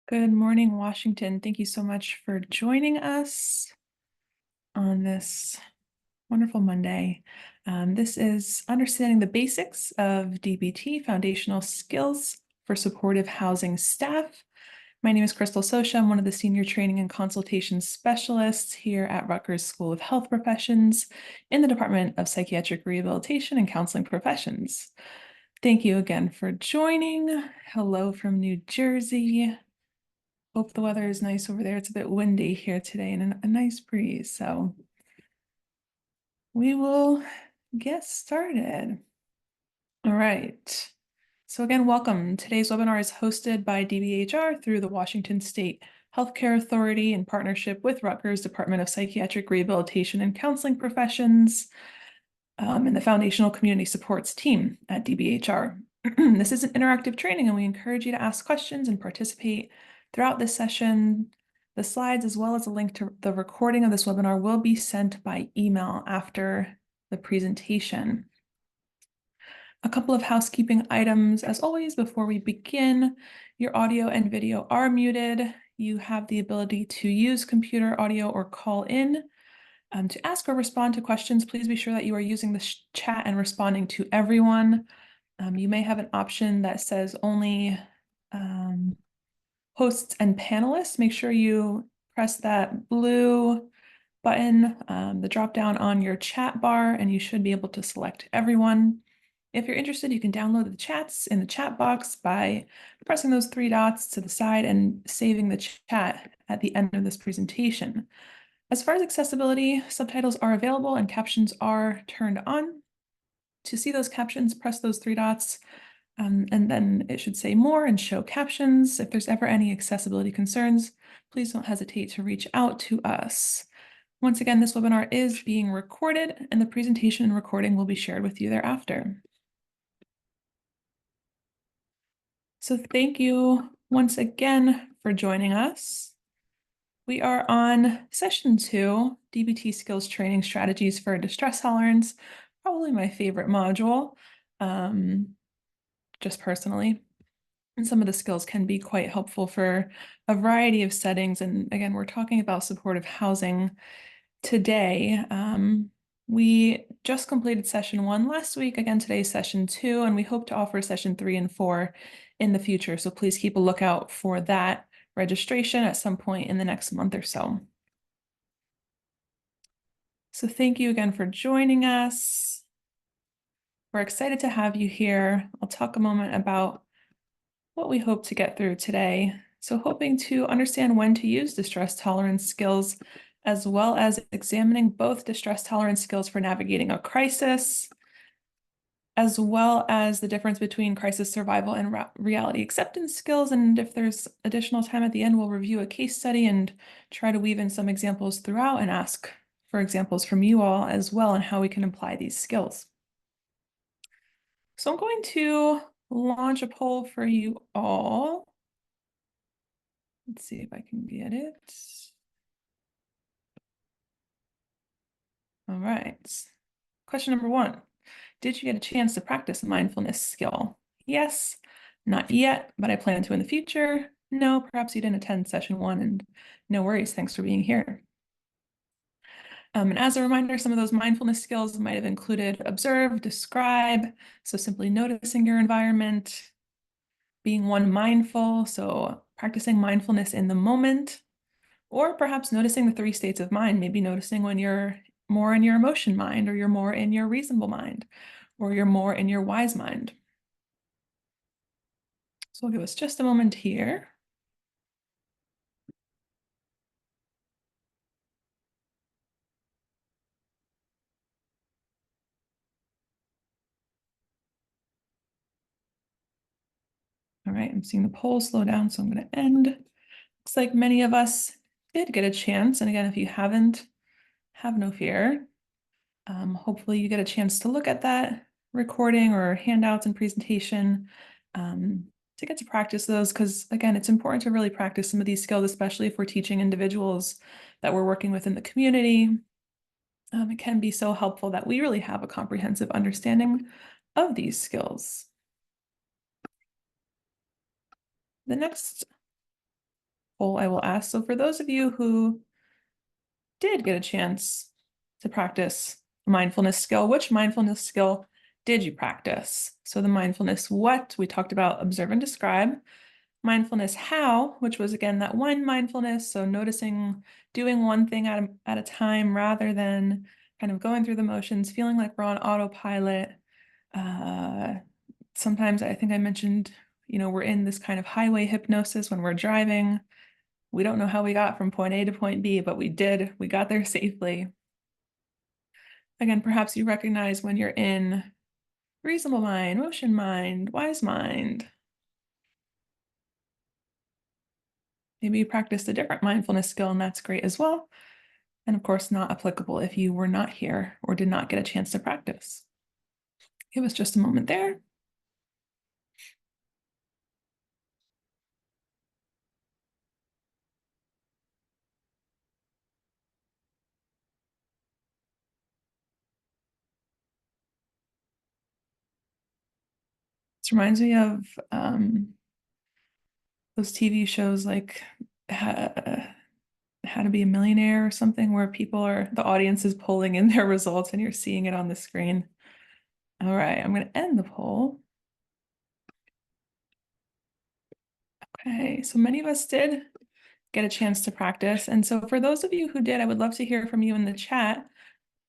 Good morning, Washington. Thank you so much for joining us on this wonderful Monday. This is Understanding the Basics of DBT, Foundational Skills for Supportive Housing Staff. My name is Crystal Sosha. I'm one of the Senior Training and Consultation Specialists here at Rutgers School of Health Professions in the Department of Psychiatric Rehabilitation and Counseling Professions. Thank you again for joining. Hello from New Jersey. Hope the weather is nice over there. It's a bit windy here today and a nice breeze. So we will get started. All right. So again, welcome. Today's webinar is hosted by DBHR through the Washington State Healthcare Authority in partnership with Rutgers Department of Psychiatric Rehabilitation and Counseling Professions and the Foundational Community Supports team at DBHR. This is an interactive training and we encourage you to ask questions and participate throughout this session. The slides, as well as a link to the recording of this webinar, will be sent by email after the presentation. A couple of housekeeping items, as always, before we begin. Your audio and video are muted. You have the ability to use computer audio or call in. To ask or respond to questions, please be sure that you are using the chat and responding to everyone. You may have an option that says only hosts and panelists. Make sure you press that blue button, the drop down on your chat bar, and you should be able to select everyone. If you're interested, you can download the chats in the chat box by pressing those three dots to the side and saving the chat at the end of this presentation. As far as accessibility, subtitles are available and captions are turned on. To see those captions, press those three dots, and then it should say more and show captions. If there's ever any accessibility concerns, please don't hesitate to reach out to us. Once again, this webinar is being recorded and the presentation and recording will be shared with you thereafter. So thank you once again for joining us. We are on session 2, DBT skills training strategies for distress tolerance, probably my favorite module, just personally. And some of the skills can be quite helpful for a variety of settings. And again, we're talking about supportive housing today. We just completed session 1 last week. Again, today's session 2, and we hope to offer session 3 and 4 in the future. So please keep a lookout for that registration at some point in the next month or so. So thank you again for joining us. We're excited to have you here. I'll talk a moment about what we hope to get through today. So hoping to understand when to use distress tolerance skills, as well as examining both distress tolerance skills for navigating a crisis, as well as the difference between crisis survival and reality acceptance skills. And if there's additional time at the end, we'll review a case study and try to weave in some examples throughout and ask for examples from you all as well on how we can apply these skills. So I'm going to launch a poll for you all. Let's see if I can get it. All right. Question number 1. Did you get a chance to practice a mindfulness skill? Yes, not yet, but I plan to in the future. No, perhaps you didn't attend session 1, and no worries. Thanks for being here. And as a reminder, some of those mindfulness skills might have included observe, describe, so simply noticing your environment, being one mindful, so practicing mindfulness in the moment, or perhaps noticing the 3 states of mind, maybe noticing when you're more in your emotion mind, or you're more in your reasonable mind, or you're more in your wise mind. So we'll give us just a moment here. All right, I'm seeing the poll slow down, so I'm going to end. Looks like many of us did get a chance. And again, if you haven't, have no fear. Hopefully you get a chance to look at that recording or handouts and presentation to get to practice those, because again, it's important to really practice some of these skills, especially if we're teaching individuals that we're working with in the community. It can be so helpful that we really have a comprehensive understanding of these skills. The next poll I will ask. So for those of you who did get a chance to practice a mindfulness skill, which mindfulness skill did you practice? So the mindfulness what, we talked about observe and describe. Mindfulness how, which was again that one mindfulness, so noticing, doing one thing at a time rather than kind of going through the motions, feeling like we're on autopilot. Sometimes I think I mentioned, we're in this kind of highway hypnosis when we're driving. We don't know how we got from point A to point B, but we did. We got there safely. Again, perhaps you recognize when you're in reasonable mind, motion mind, wise mind. Maybe you practiced a different mindfulness skill, and that's great as well. And of course, not applicable if you were not here or did not get a chance to practice. Give us just a moment there. This reminds me of those TV shows like How to Be a Millionaire or something, where the audience is pulling in their results and you're seeing it on the screen. All right, I'm going to end the poll. Okay, so many of us did get a chance to practice. And so for those of you who did, I would love to hear from you in the chat.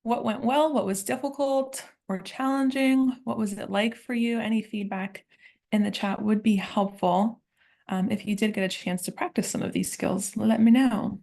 What went well? What was difficult or challenging? What was it like for you? Any feedback in the chat would be helpful. If you did get a chance to practice some of these skills, let me know.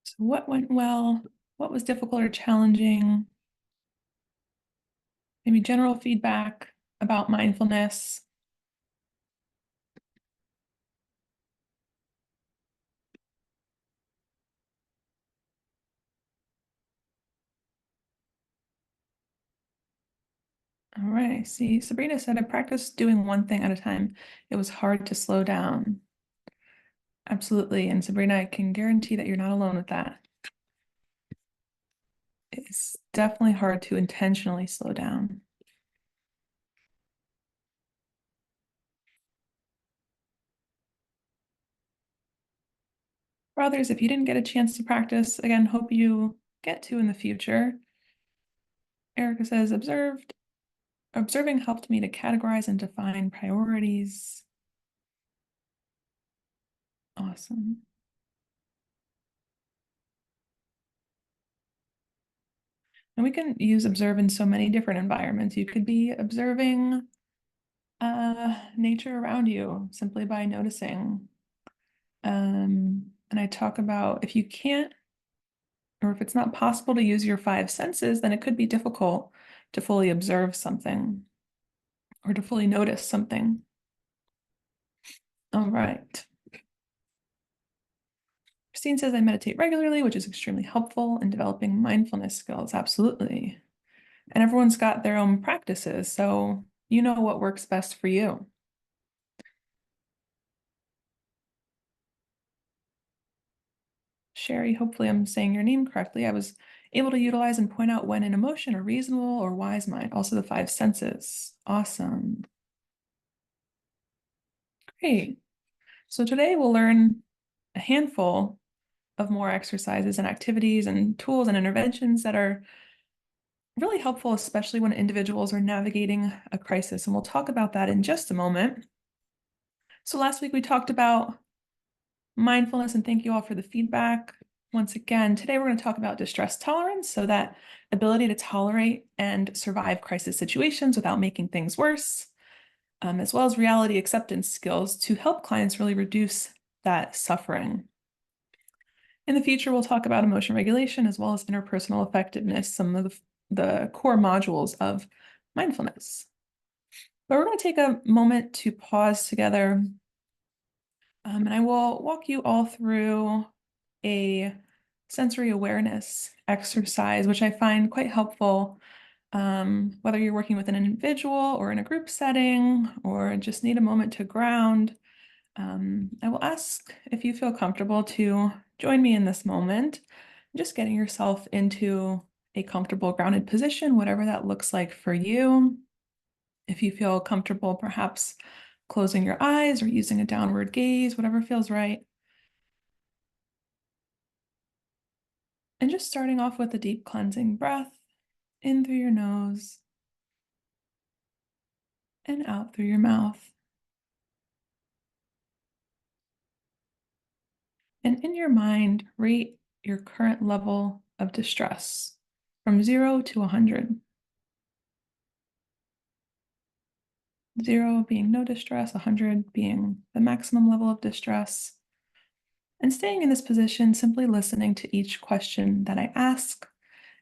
So what went well? What was difficult or challenging? Maybe general feedback about mindfulness. All right, see, Sabrina said, I practiced doing one thing at a time. It was hard to slow down. Absolutely. And Sabrina, I can guarantee that you're not alone with that. It's definitely hard to intentionally slow down. For others, if you didn't get a chance to practice, again, hope you get to in the future. Erica says, observing helped me to categorize and define priorities. Awesome. And we can use observe in so many different environments. You could be observing nature around you simply by noticing. And I talk about if you can't, or if it's not possible to use your five senses, then it could be difficult to fully observe something or to fully notice something. All right. Christine says, I meditate regularly, which is extremely helpful in developing mindfulness skills. Absolutely. And everyone's got their own practices, so you know what works best for you. Sherry, hopefully I'm saying your name correctly. I was able to utilize and point out when an emotion or reasonable or wise mind, also the five senses. Awesome. Great. So today we'll learn a handful of more exercises and activities and tools and interventions that are really helpful, especially when individuals are navigating a crisis. And we'll talk about that in just a moment. So last week we talked about mindfulness, and thank you all for the feedback. Once again, today we're going to talk about distress tolerance, so that ability to tolerate and survive crisis situations without making things worse, as well as reality acceptance skills to help clients really reduce that suffering. In the future, we'll talk about emotion regulation as well as interpersonal effectiveness, some of the core modules of mindfulness. But we're going to take a moment to pause together And I will walk you all through a sensory awareness exercise, which I find quite helpful, whether you're working with an individual or in a group setting or just need a moment to ground. I will ask if you feel comfortable to join me in this moment, just getting yourself into a comfortable grounded position, whatever that looks like for you. If you feel comfortable, perhaps closing your eyes or using a downward gaze, whatever feels right. And just starting off with a deep cleansing breath in through your nose and out through your mouth. And in your mind, rate your current level of distress from 0 to 100. 0 being no distress, 100 being the maximum level of distress. And staying in this position, simply listening to each question that I ask,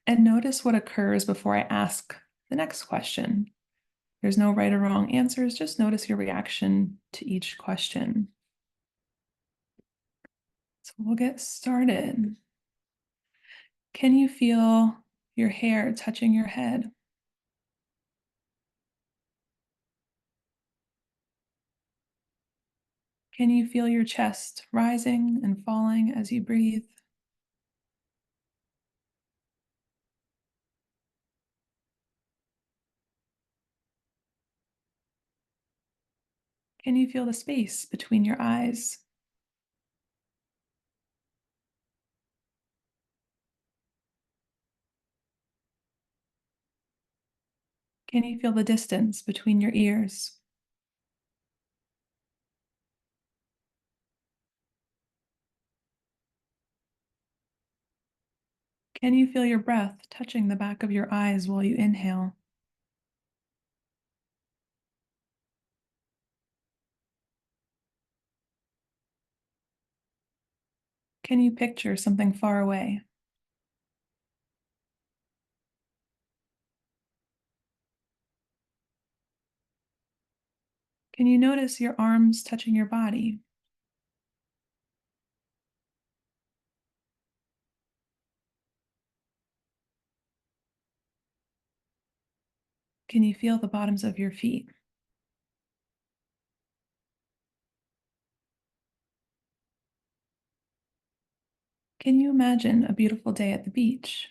and notice what occurs before I ask the next question. There's no right or wrong answers, just notice your reaction to each question. So we'll get started. Can you feel your hair touching your head? Can you feel your chest rising and falling as you breathe? Can you feel the space between your eyes? Can you feel the distance between your ears? Can you feel your breath touching the back of your eyes while you inhale? Can you picture something far away? Can you notice your arms touching your body? Can you feel the bottoms of your feet? Can you imagine a beautiful day at the beach?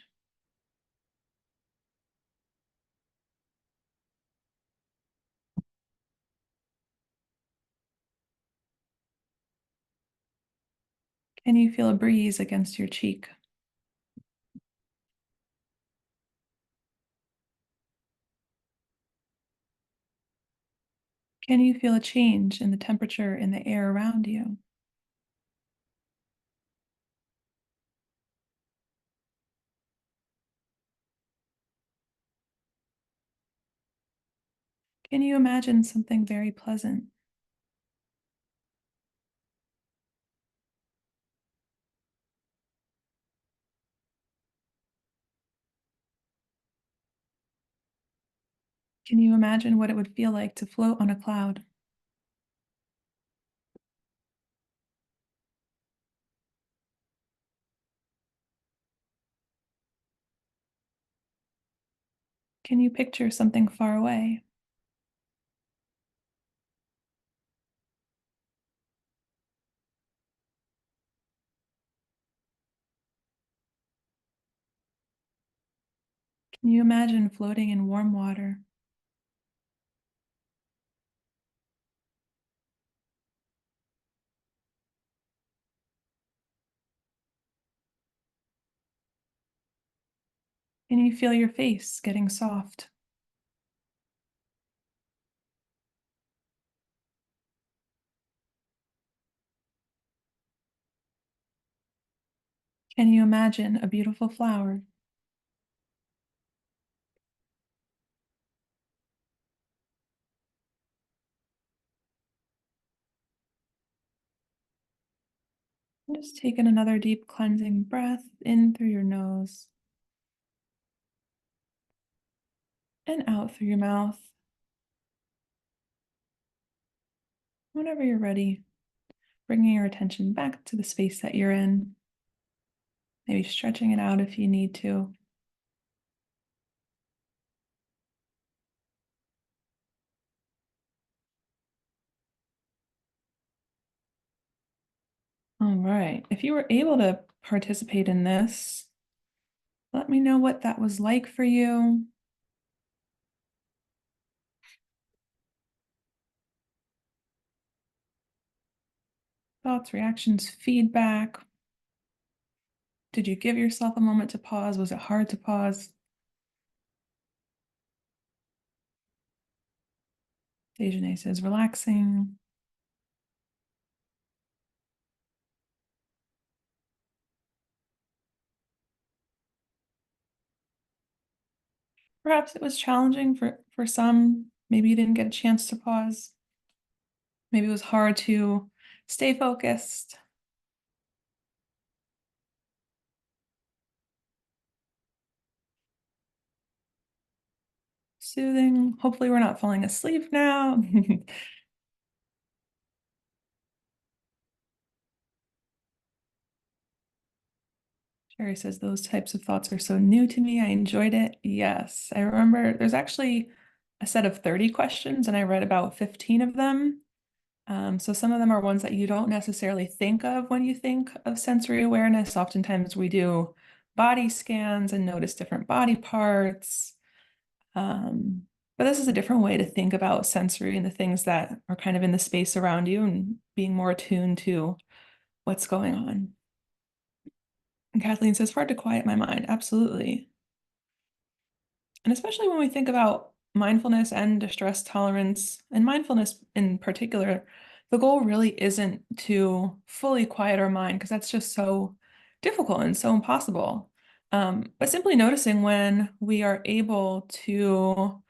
Can you feel a breeze against your cheek? Can you feel a change in the temperature in the air around you? Can you imagine something very pleasant? Can you imagine what it would feel like to float on a cloud? Can you picture something far away? Can you imagine floating in warm water? Can you feel your face getting soft? Can you imagine a beautiful flower? Just take in another deep cleansing breath in through your nose and out through your mouth. Whenever you're ready, bringing your attention back to the space that you're in, maybe stretching it out if you need to. All right, if you were able to participate in this, let me know what that was like for you. Thoughts, reactions, feedback. Did you give yourself a moment to pause? Was it hard to pause? Dejeuner says relaxing. Perhaps it was challenging for some. Maybe you didn't get a chance to pause. Maybe it was hard to stay focused. Soothing. Hopefully we're not falling asleep now. Sherry says those types of thoughts are so new to me. I enjoyed it. Yes, I remember there's actually a set of 30 questions and I read about 15 of them. So some of them are ones that you don't necessarily think of when you think of sensory awareness. Oftentimes we do body scans and notice different body parts. But this is a different way to think about sensory and the things that are kind of in the space around you and being more attuned to what's going on. And Kathleen says, hard to quiet my mind. Absolutely. And especially when we think about mindfulness and distress tolerance, and mindfulness in particular, the goal really isn't to fully quiet our mind because that's just so difficult and so impossible. But simply noticing when we are able to,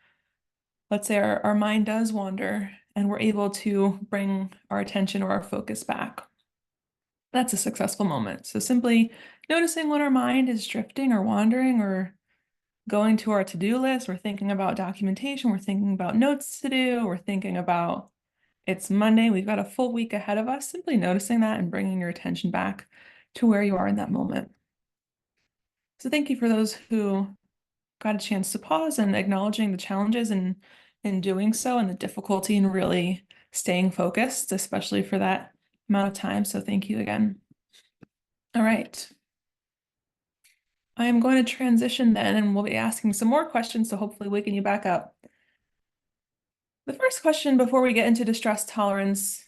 let's say our mind does wander and we're able to bring our attention or our focus back. That's a successful moment. So simply noticing when our mind is drifting or wandering or going to our to-do list, we're thinking about documentation, we're thinking about notes to do, we're thinking about it's Monday, we've got a full week ahead of us, simply noticing that and bringing your attention back to where you are in that moment. So thank you for those who got a chance to pause and acknowledging the challenges and in doing so and the difficulty in really staying focused, especially for that amount of time. So thank you again. All right. I am going to transition then, and we'll be asking some more questions, so hopefully waking you back up. The first question before we get into distress tolerance,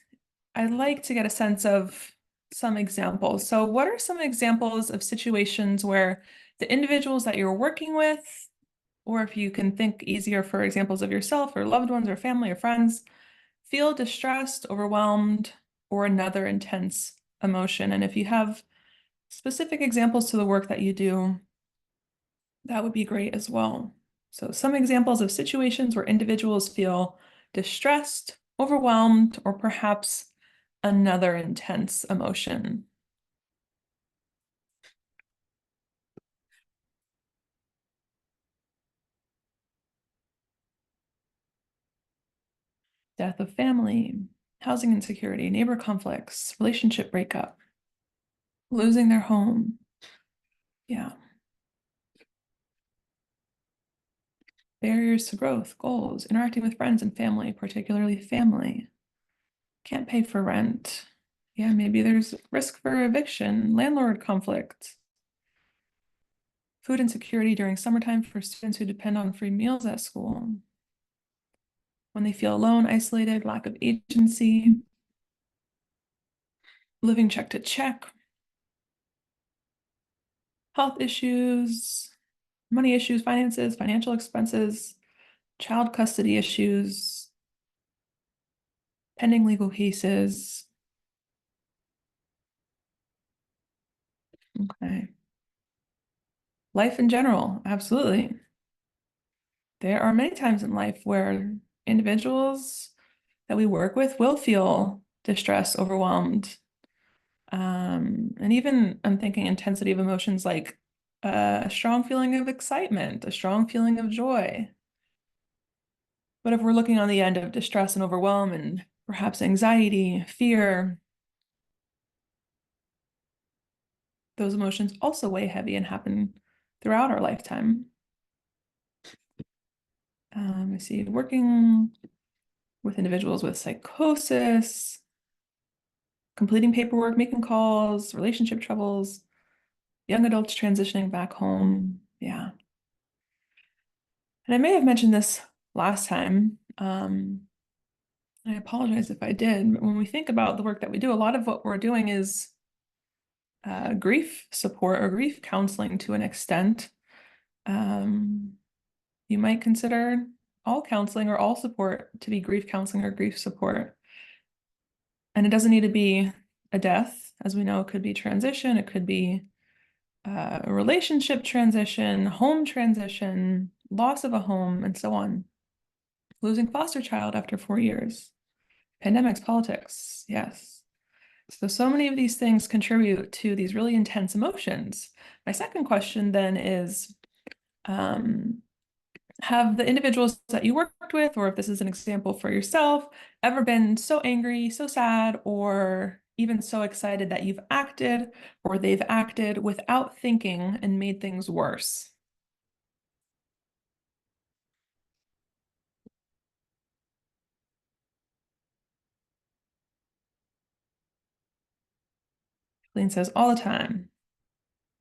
I'd like to get a sense of some examples. So what are some examples of situations where the individuals that you're working with, or if you can think easier for examples of yourself or loved ones or family or friends, feel distressed, overwhelmed, or another intense emotion? And if you have specific examples to the work that you do, that would be great as well. So some examples of situations where individuals feel distressed, overwhelmed, or perhaps another intense emotion. Death of family, housing insecurity, neighbor conflicts, relationship breakup, losing their home. Yeah. Barriers to growth, goals, interacting with friends and family, particularly family. Can't pay for rent. Yeah, maybe there's risk for eviction, landlord conflict. Food insecurity during summertime for students who depend on free meals at school. When they feel alone, isolated, lack of agency. Living check to check. Health issues, money issues, finances, financial expenses, child custody issues, pending legal cases. Okay. Life in general, absolutely. There are many times in life where individuals that we work with will feel distressed, overwhelmed. And even I'm thinking intensity of emotions like a strong feeling of excitement, a strong feeling of joy. But if we're looking on the end of distress and overwhelm and perhaps anxiety, fear, those emotions also weigh heavy and happen throughout our lifetime. I see working with individuals with psychosis, completing paperwork, making calls, relationship troubles, young adults transitioning back home. Yeah. And I may have mentioned this last time. I apologize if I did, but when we think about the work that we do, a lot of what we're doing is grief support or grief counseling to an extent. You might consider all counseling or all support to be grief counseling or grief support. And it doesn't need to be a death. As we know, it could be transition, it could be a relationship transition, home transition, loss of a home, and so on. Losing foster child after 4 years, pandemics, politics, yes. So many of these things contribute to these really intense emotions. My second question then is, have the individuals that you worked with, or if this is an example for yourself, ever been so angry, so sad, or even so excited that you've acted or they've acted without thinking and made things worse? Colleen says all the time.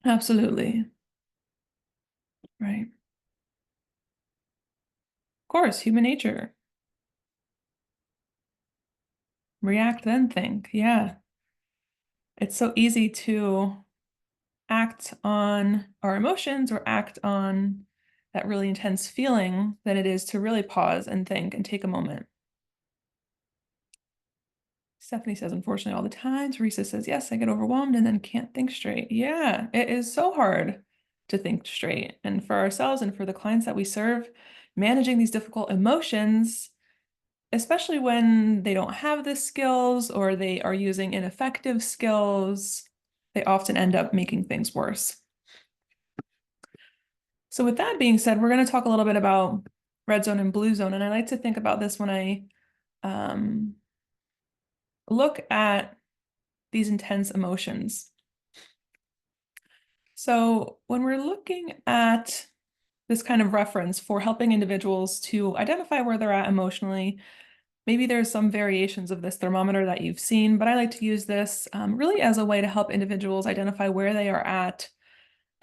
Absolutely. Right. Of course, human nature. React, then think. Yeah. It's so easy to act on our emotions or act on that really intense feeling than it is to really pause and think and take a moment. Stephanie says, unfortunately, all the time. Teresa says, yes, I get overwhelmed and then can't think straight. Yeah, it is so hard to think straight. And for ourselves and for the clients that we serve, managing these difficult emotions, especially when they don't have the skills or they are using ineffective skills, they often end up making things worse. So with that being said, we're going to talk a little bit about red zone and blue zone. And I like to think about this when I look at these intense emotions. So when we're looking at this kind of reference for helping individuals to identify where they're at emotionally, maybe there's some variations of this thermometer that you've seen, but I like to use this really as a way to help individuals identify where they are at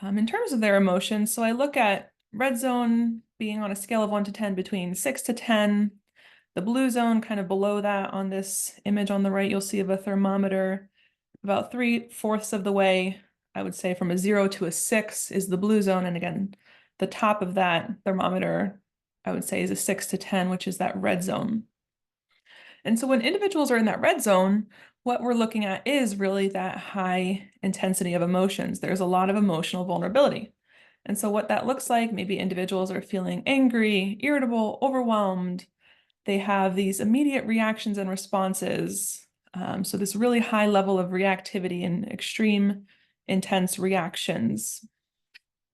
in terms of their emotions. So I look at red zone being on a scale of 1 to 10 between 6 to 10. The blue zone kind of below that. On this image on the right, you'll see of a thermometer. About 3/4 of the way, I would say from a 0 to a 6 is the blue zone. And again, the top of that thermometer, I would say, is a 6 to 10, which is that red zone. And so when individuals are in that red zone, what we're looking at is really that high intensity of emotions. There's a lot of emotional vulnerability. And so what that looks like, maybe individuals are feeling angry, irritable, overwhelmed. They have these immediate reactions and responses. So this really high level of reactivity and extreme intense reactions.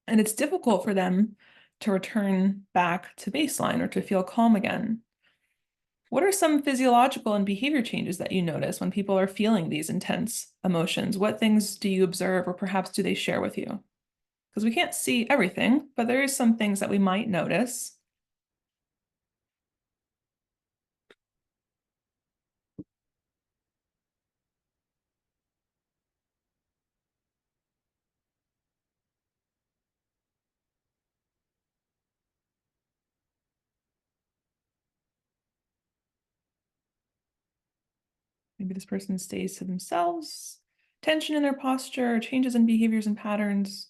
And it's difficult for them to return back to baseline or to feel calm again. What are some physiological and behavior changes that you notice when people are feeling these intense emotions? What things do you observe, or perhaps do they share with you? Because we can't see everything, but there is some things that we might notice. Maybe this person stays to themselves, tension in their posture, changes in behaviors and patterns.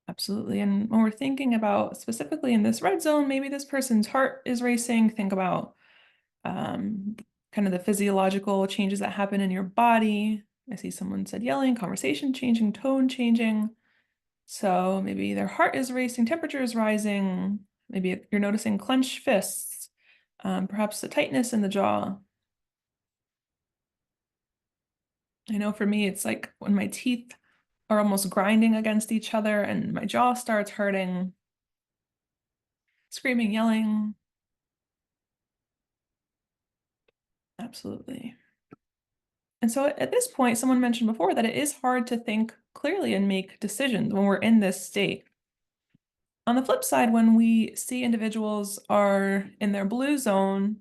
Absolutely. And when we're thinking about specifically in this red zone, maybe this person's heart is racing. Think about kind of the physiological changes that happen in your body. I see someone said yelling, conversation changing, tone changing. So maybe their heart is racing, temperature is rising. Maybe you're noticing clenched fists, perhaps the tightness in the jaw. I know for me, it's like when my teeth are almost grinding against each other and my jaw starts hurting, screaming, yelling. Absolutely. And so at this point, someone mentioned before that it is hard to think clearly and make decisions when we're in this state. On the flip side, when we see individuals are in their blue zone,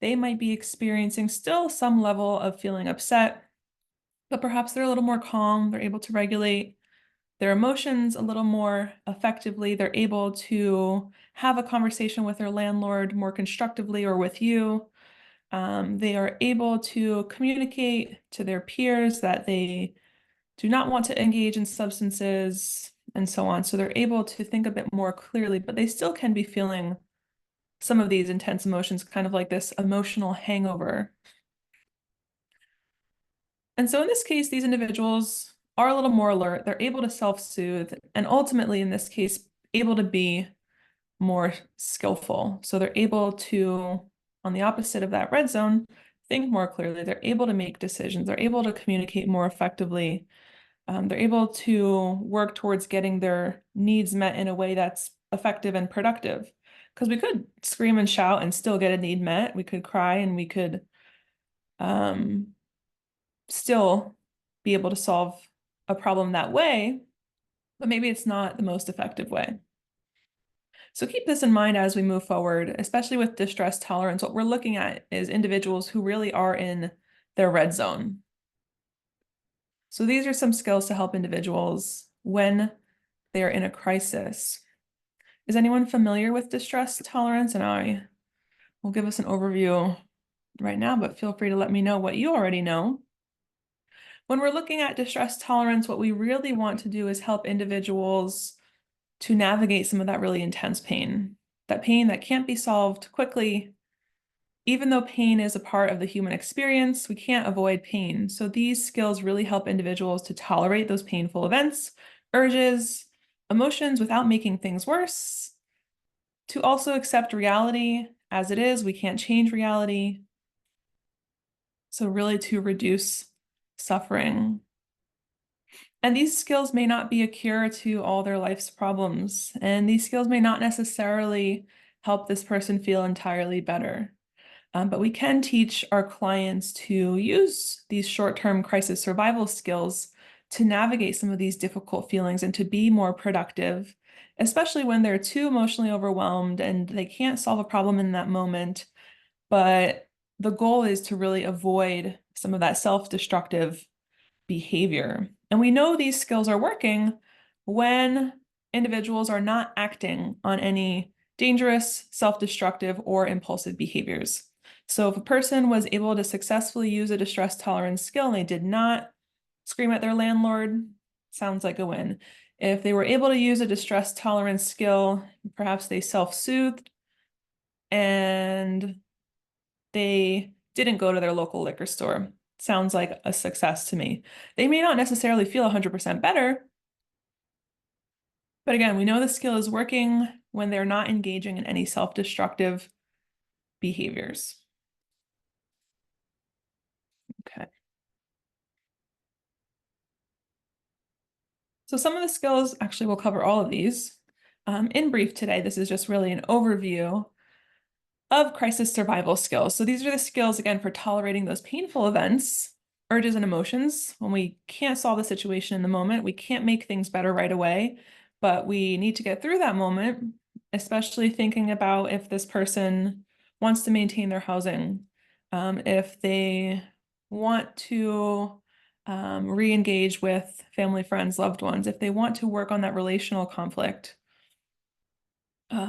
they might be experiencing still some level of feeling upset, but perhaps they're a little more calm. They're able to regulate their emotions a little more effectively. They're able to have a conversation with their landlord more constructively or with you. They are able to communicate to their peers that they do not want to engage in substances and so on. So they're able to think a bit more clearly, but they still can be feeling some of these intense emotions, kind of like this emotional hangover. And so in this case, these individuals are a little more alert. They're able to self-soothe, and ultimately, in this case, able to be more skillful. So they're able to, on the opposite of that red zone, think more clearly. They're able to make decisions. They're able to communicate more effectively. They're able to work towards getting their needs met in a way that's effective and productive. Because we could scream and shout and still get a need met. We could cry and we could still be able to solve a problem that way, but maybe it's not the most effective way. So keep this in mind as we move forward, especially with distress tolerance. What we're looking at is individuals who really are in their red zone. So these are some skills to help individuals when they're in a crisis. Is anyone familiar with distress tolerance? And I will give us an overview right now, but feel free to let me know what you already know. When we're looking at distress tolerance, what we really want to do is help individuals to navigate some of that really intense pain, that pain that can't be solved quickly. Even though pain is a part of the human experience, we can't avoid pain. So these skills really help individuals to tolerate those painful events, urges, emotions without making things worse, to also accept reality as it is. We can't change reality. So really to reduce suffering. And these skills may not be a cure to all their life's problems, and these skills may not necessarily help this person feel entirely better. But we can teach our clients to use these short-term crisis survival skills to navigate some of these difficult feelings and to be more productive, especially when they're too emotionally overwhelmed and they can't solve a problem in that moment. But the goal is to really avoid some of that self-destructive behavior. And we know these skills are working when individuals are not acting on any dangerous, self-destructive, or impulsive behaviors. So if a person was able to successfully use a distress tolerance skill and they did not scream at their landlord, sounds like a win. If they were able to use a distress tolerance skill, perhaps they self-soothed and they didn't go to their local liquor store. Sounds like a success to me. They may not necessarily feel 100% better, but again, we know the skill is working when they're not engaging in any self-destructive behaviors. Okay. So some of the skills, actually we'll cover all of these. In brief today, this is just really an overview of crisis survival skills. So these are the skills, again, for tolerating those painful events, urges and emotions. When we can't solve the situation in the moment, we can't make things better right away, but we need to get through that moment, especially thinking about if this person wants to maintain their housing, if they want to re-engage with family, friends, loved ones, if they want to work on that relational conflict.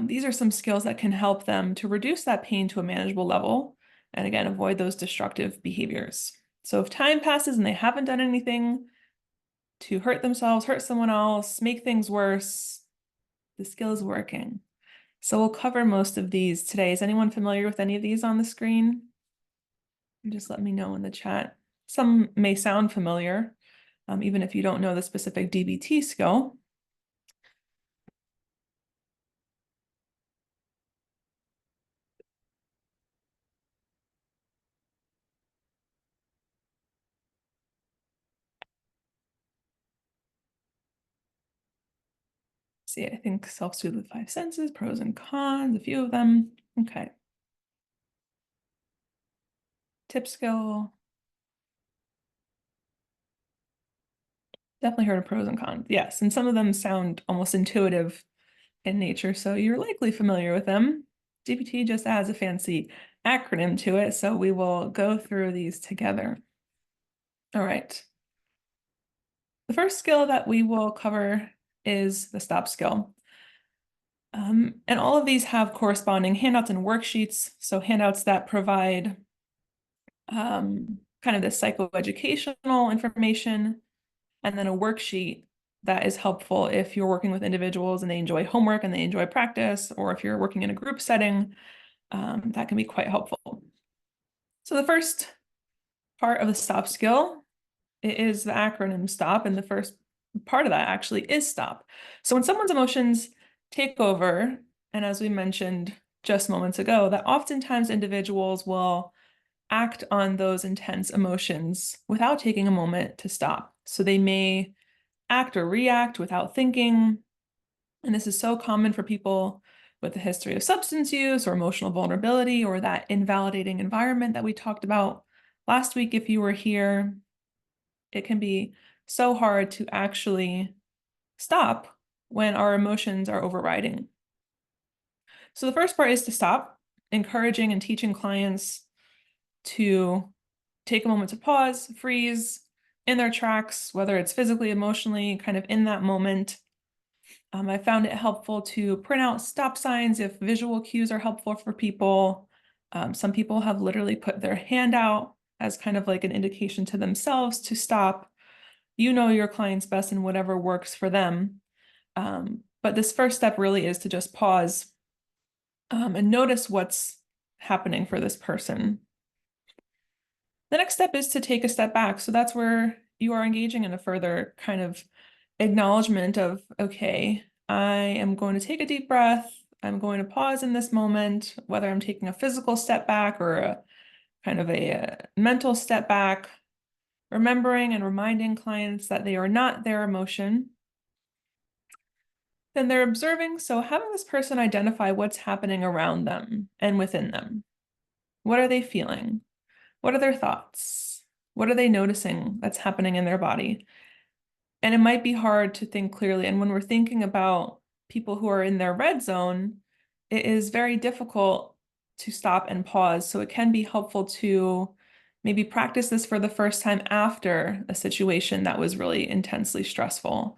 These are some skills that can help them to reduce that pain to a manageable level and again, avoid those destructive behaviors. So if time passes and they haven't done anything to hurt themselves, hurt someone else, make things worse, the skill is working. So we'll cover most of these today. Is anyone familiar with any of these on the screen? Just let me know in the chat. Some may sound familiar, even if you don't know the specific DBT skill. See, I think self-soothe with 5 senses, pros and cons, a few of them. Okay. Tip skill. Definitely heard of pros and cons. Yes, and some of them sound almost intuitive in nature, so you're likely familiar with them. DBT just adds a fancy acronym to it, so we will go through these together. All right. The first skill that we will cover is the stop skill. And all of these have corresponding handouts and worksheets. So handouts that provide kind of the psychoeducational information, and then a worksheet that is helpful if you're working with individuals and they enjoy homework and they enjoy practice, or if you're working in a group setting, that can be quite helpful. So the first part of the stop skill is the acronym STOP, and the first part of that actually is stop. So when someone's emotions take over, and as we mentioned just moments ago, that oftentimes individuals will act on those intense emotions without taking a moment to stop. So they may act or react without thinking. And this is so common for people with a history of substance use or emotional vulnerability, or that invalidating environment that we talked about last week. If you were here, it can be so hard to actually stop when our emotions are overriding. So the first part is to stop, encouraging and teaching clients to take a moment to pause, freeze in their tracks, whether it's physically, emotionally, kind of in that moment. I found it helpful to print out stop signs if visual cues are helpful for people. Some people have literally put their hand out as kind of like an indication to themselves to stop. You know your clients best and whatever works for them. But this first step really is to just pause and notice what's happening for this person. The next step is to take a step back. So that's where you are engaging in a further kind of acknowledgement of, okay, I am going to take a deep breath. I'm going to pause in this moment, whether I'm taking a physical step back or a kind of a mental step back, remembering and reminding clients that they are not their emotion. Then they're observing. So having this person identify what's happening around them and within them. What are they feeling? What are their thoughts? What are they noticing that's happening in their body? And it might be hard to think clearly. And when we're thinking about people who are in their red zone, it is very difficult to stop and pause. So it can be helpful to maybe practice this for the first time after a situation that was really intensely stressful,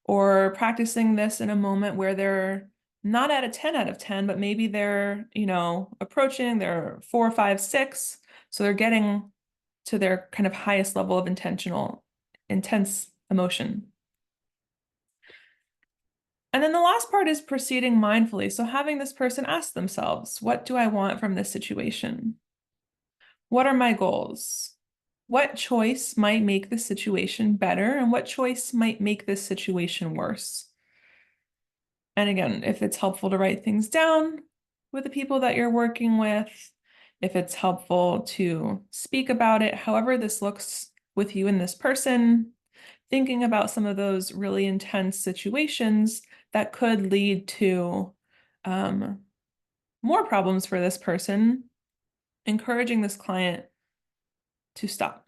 or practicing this in a moment where they're not at a 10 out of 10, but maybe they're, approaching their 4, 5, 6. So they're getting to their kind of highest level of intense emotion. And then the last part is proceeding mindfully. So having this person ask themselves, what do I want from this situation? What are my goals? What choice might make the situation better, and what choice might make this situation worse? And again, if it's helpful to write things down with the people that you're working with, if it's helpful to speak about it, however this looks with you and this person, thinking about some of those really intense situations that could lead to more problems for this person, encouraging this client to stop.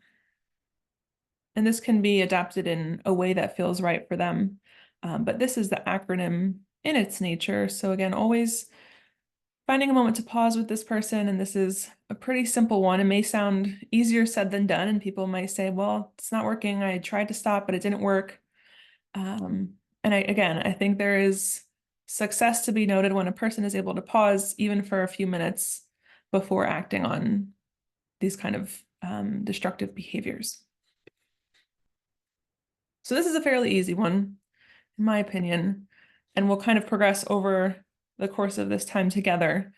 And this can be adapted in a way that feels right for them. But this is the acronym in its nature. So again, always finding a moment to pause with this person. And this is a pretty simple one. It may sound easier said than done. And people might say, well, it's not working. I tried to stop, but it didn't work. And I think there is success to be noted when a person is able to pause even for a few minutes before acting on these kind of destructive behaviors. So this is a fairly easy one, in my opinion, and we'll kind of progress over the course of this time together.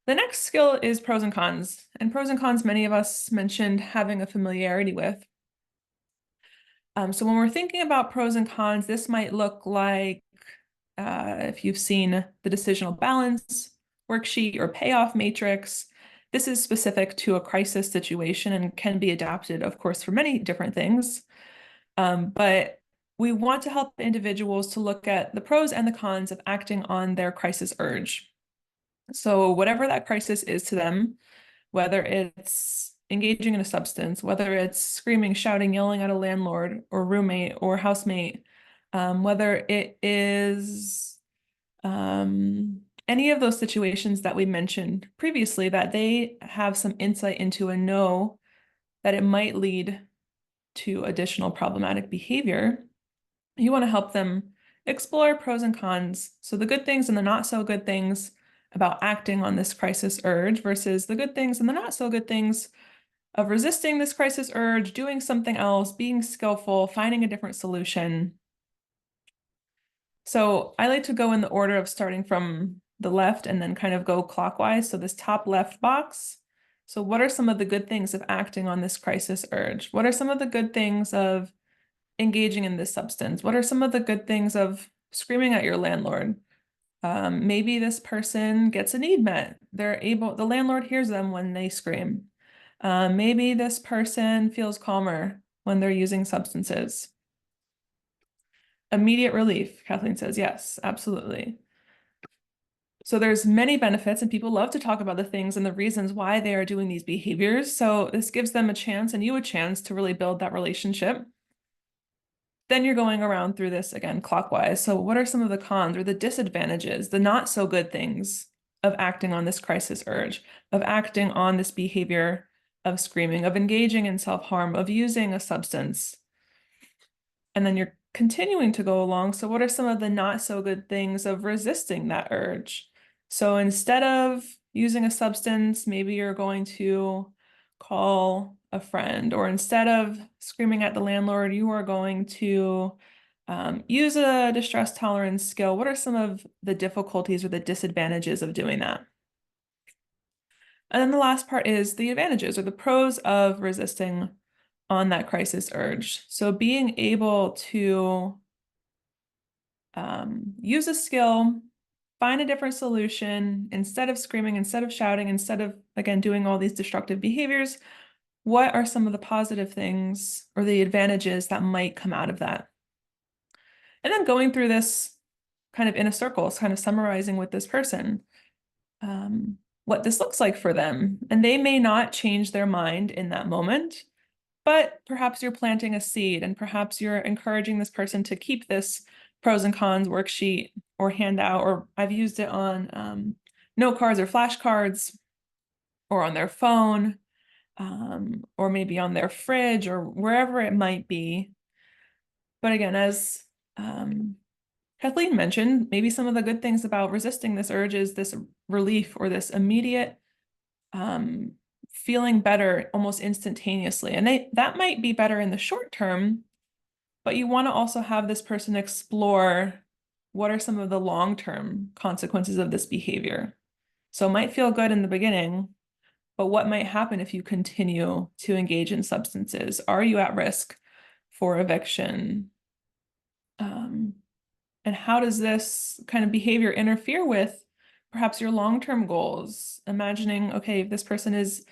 The next skill is pros and cons. And pros and cons, many of us mentioned having a familiarity with. So when we're thinking about pros and cons, this might look like if you've seen the decisional balance worksheet or payoff matrix. This is specific to a crisis situation and can be adapted, of course, for many different things. But we want to help individuals to look at the pros and the cons of acting on their crisis urge. So whatever that crisis is to them, whether it's engaging in a substance, whether it's screaming, shouting, yelling at a landlord or roommate or housemate, whether it is any of those situations that we mentioned previously, that they have some insight into and know that it might lead to additional problematic behavior, you want to help them explore pros and cons. So the good things and the not so good things about acting on this crisis urge versus the good things and the not so good things of resisting this crisis urge, doing something else, being skillful, finding a different solution. So I like to go in the order of starting from the left and then kind of go clockwise. So this top left box. So what are some of the good things of acting on this crisis urge? What are some of the good things of engaging in this substance? What are some of the good things of screaming at your landlord? Maybe this person gets a need met. The landlord hears them when they scream. Maybe this person feels calmer when they're using substances. Immediate relief, Kathleen says, yes, absolutely. So there's many benefits, and people love to talk about the things and the reasons why they are doing these behaviors. So this gives them a chance and you a chance to really build that relationship. Then you're going around through this again clockwise. So what are some of the cons or the disadvantages, the not so good things of acting on this crisis urge, of acting on this behavior of screaming, of engaging in self-harm, of using a substance? And then you're continuing to go along. So what are some of the not so good things of resisting that urge? So instead of using a substance, maybe you're going to call a friend, or instead of screaming at the landlord, you are going to use a distress tolerance skill. What are some of the difficulties or the disadvantages of doing that? And then the last part is the advantages or the pros of resisting on that crisis urge. So being able to use a skill, find a different solution, instead of screaming, instead of shouting, instead of, again, doing all these destructive behaviors, what are some of the positive things or the advantages that might come out of that? And then going through this kind of in a circle, kind of summarizing with this person what this looks like for them. And they may not change their mind in that moment, but perhaps you're planting a seed and perhaps you're encouraging this person to keep this pros and cons worksheet or handout, or I've used it on note cards or flashcards or on their phone, or maybe on their fridge or wherever it might be. But again, as Kathleen mentioned, maybe some of the good things about resisting this urge is this relief or this immediate feeling better almost instantaneously. And that might be better in the short term, but you want to also have this person explore what are some of the long-term consequences of this behavior. So it might feel good in the beginning, but what might happen if you continue to engage in substances? Are you at risk for eviction? And how does this kind of behavior interfere with perhaps your long-term goals? Imagining, okay, if this person is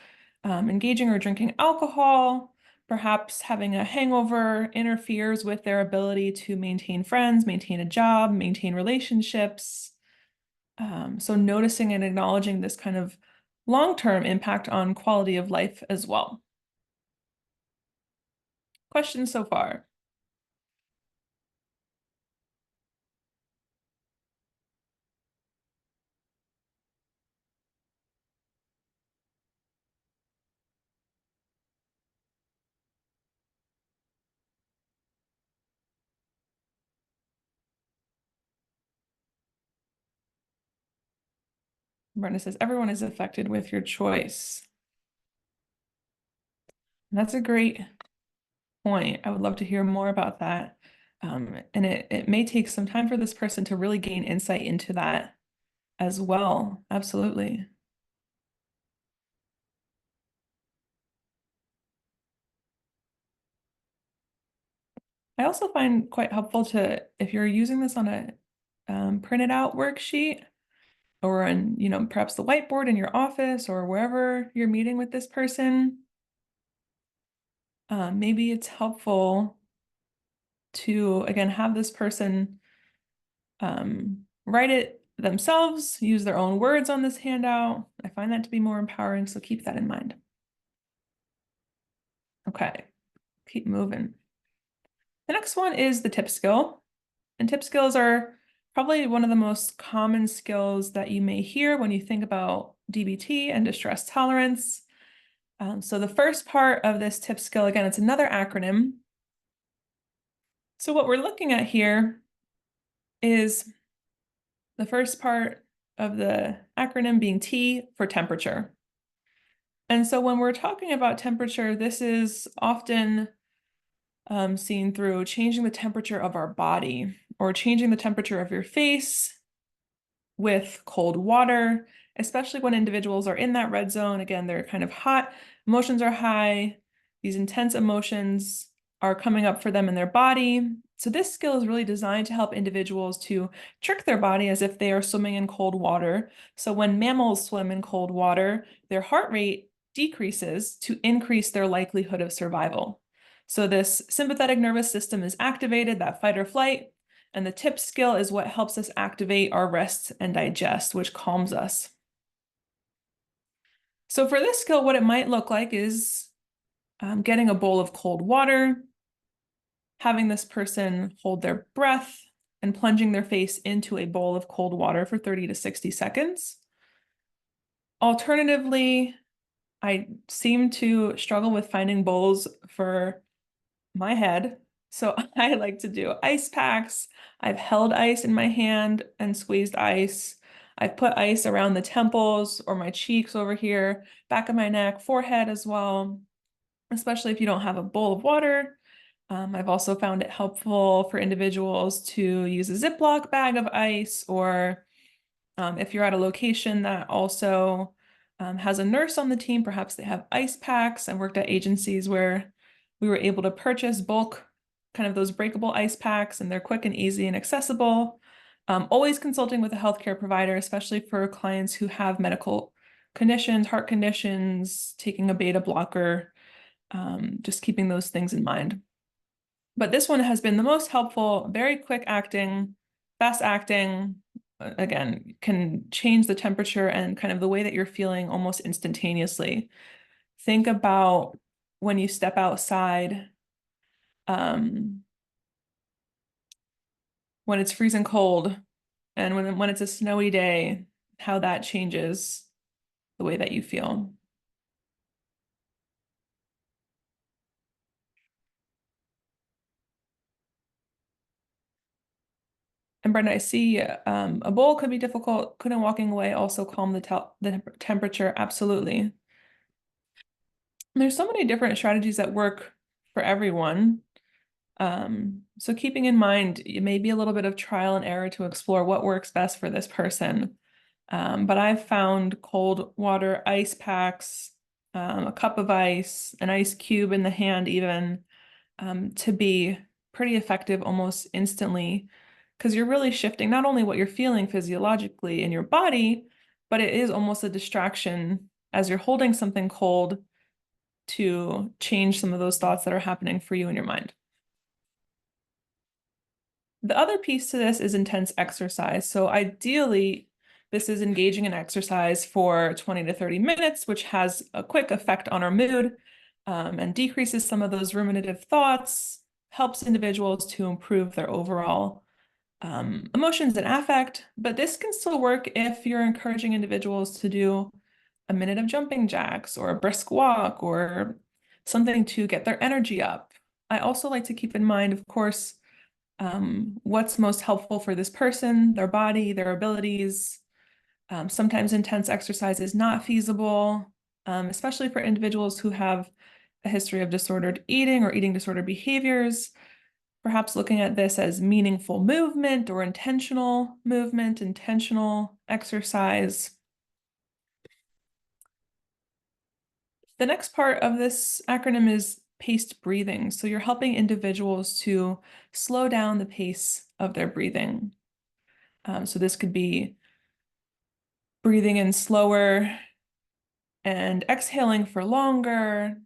engaging or drinking alcohol, perhaps having a hangover interferes with their ability to maintain friends, maintain a job, maintain relationships. So noticing and acknowledging this kind of long-term impact on quality of life as well. Questions so far? Brenda says, everyone is affected with your choice. And that's a great point. I would love to hear more about that. And it may take some time for this person to really gain insight into that as well. Absolutely. I also find quite helpful to, if you're using this on a printed out worksheet or on, perhaps the whiteboard in your office or wherever you're meeting with this person, maybe it's helpful to, again, have this person write it themselves, use their own words on this handout. I find that to be more empowering, so keep that in mind. Okay, keep moving. The next one is the tip skill. And tip skills are probably one of the most common skills that you may hear when you think about DBT and distress tolerance. So the first part of this tip skill, again, it's another acronym. So what we're looking at here is the first part of the acronym being T for temperature. And so when we're talking about temperature, this is often seen through changing the temperature of our body or changing the temperature of your face with cold water, especially when individuals are in that red zone. Again, they're kind of hot, emotions are high, these intense emotions are coming up for them in their body. So this skill is really designed to help individuals to trick their body as if they are swimming in cold water. So when mammals swim in cold water, their heart rate decreases to increase their likelihood of survival. So this sympathetic nervous system is activated, that fight or flight, and the tip skill is what helps us activate our rest and digest, which calms us. So for this skill, what it might look like is getting a bowl of cold water, having this person hold their breath and plunging their face into a bowl of cold water for 30 to 60 seconds. Alternatively, I seem to struggle with finding bowls for my head. So I like to do ice packs. I've held ice in my hand and squeezed ice. I've put ice around the temples or my cheeks over here, back of my neck, forehead as well, especially if you don't have a bowl of water. I've also found it helpful for individuals to use a Ziploc bag of ice, or if you're at a location that also has a nurse on the team, perhaps they have ice packs. I worked at agencies where we were able to purchase bulk, kind of those breakable ice packs, and they're quick and easy and accessible. Always consulting with a healthcare provider, especially for clients who have medical conditions, heart conditions, taking a beta blocker, just keeping those things in mind. But this one has been the most helpful, very quick acting, fast acting, again, can change the temperature and kind of the way that you're feeling almost instantaneously. Think about when you step outside, when it's freezing cold and when it's a snowy day, how that changes the way that you feel. And Brenda, I see a bowl could be difficult. Couldn't walking away also calm the temperature? Absolutely. There's so many different strategies that work for everyone. So keeping in mind, it may be a little bit of trial and error to explore what works best for this person. But I've found cold water ice packs, a cup of ice, an ice cube in the hand even, to be pretty effective almost instantly, because you're really shifting not only what you're feeling physiologically in your body, but it is almost a distraction as you're holding something cold to change some of those thoughts that are happening for you in your mind. The other piece to this is intense exercise. So ideally, this is engaging in exercise for 20 to 30 minutes, which has a quick effect on our mood and decreases some of those ruminative thoughts, helps individuals to improve their overall emotions and affect. But this can still work if you're encouraging individuals to do a minute of jumping jacks or a brisk walk or something to get their energy up. I also like to keep in mind, of course, what's most helpful for this person, their body, their abilities. Sometimes intense exercise is not feasible, especially for individuals who have a history of disordered eating or eating disordered behaviors. Perhaps looking at this as meaningful movement or intentional movement, intentional exercise. The next part of this acronym is paced breathing. So you're helping individuals to slow down the pace of their breathing. So this could be breathing in slower and exhaling for longer,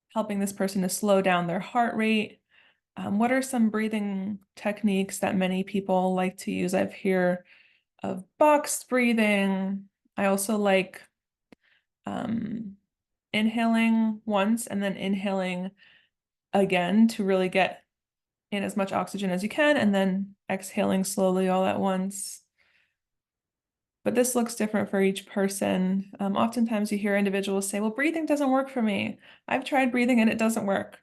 helping this person to slow down their heart rate. What are some breathing techniques that many people like to use? I've heard of boxed breathing. I also like inhaling once and then inhaling again to really get in as much oxygen as you can, and then exhaling slowly all at once. But this looks different for each person. Oftentimes you hear individuals say, well, breathing doesn't work for me. I've tried breathing and it doesn't work.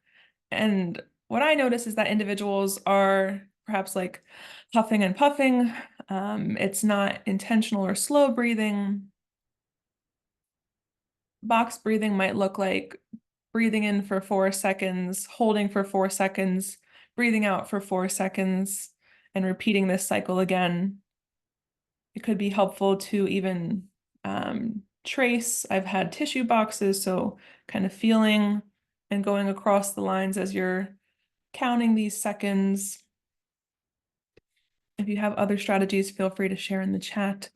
And what I notice is that individuals are perhaps like huffing and puffing. It's not intentional or slow breathing. Box breathing might look like breathing in for 4 seconds, holding for 4 seconds, breathing out for 4 seconds, and repeating this cycle again. It could be helpful to even trace. I've had tissue boxes, so kind of feeling and going across the lines as you're counting these seconds. If you have other strategies, feel free to share in the chat.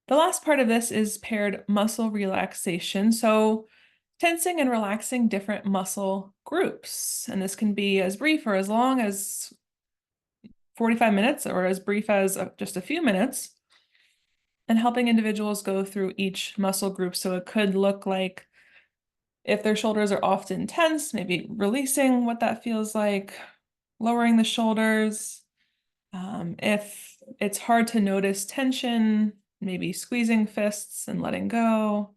The last part of this is paired muscle relaxation. So tensing and relaxing different muscle groups. And this can be as brief or as long as 45 minutes or as brief as just a few minutes, and helping individuals go through each muscle group. So it could look like if their shoulders are often tense, maybe releasing what that feels like, lowering the shoulders. If it's hard to notice tension, maybe squeezing fists and letting go.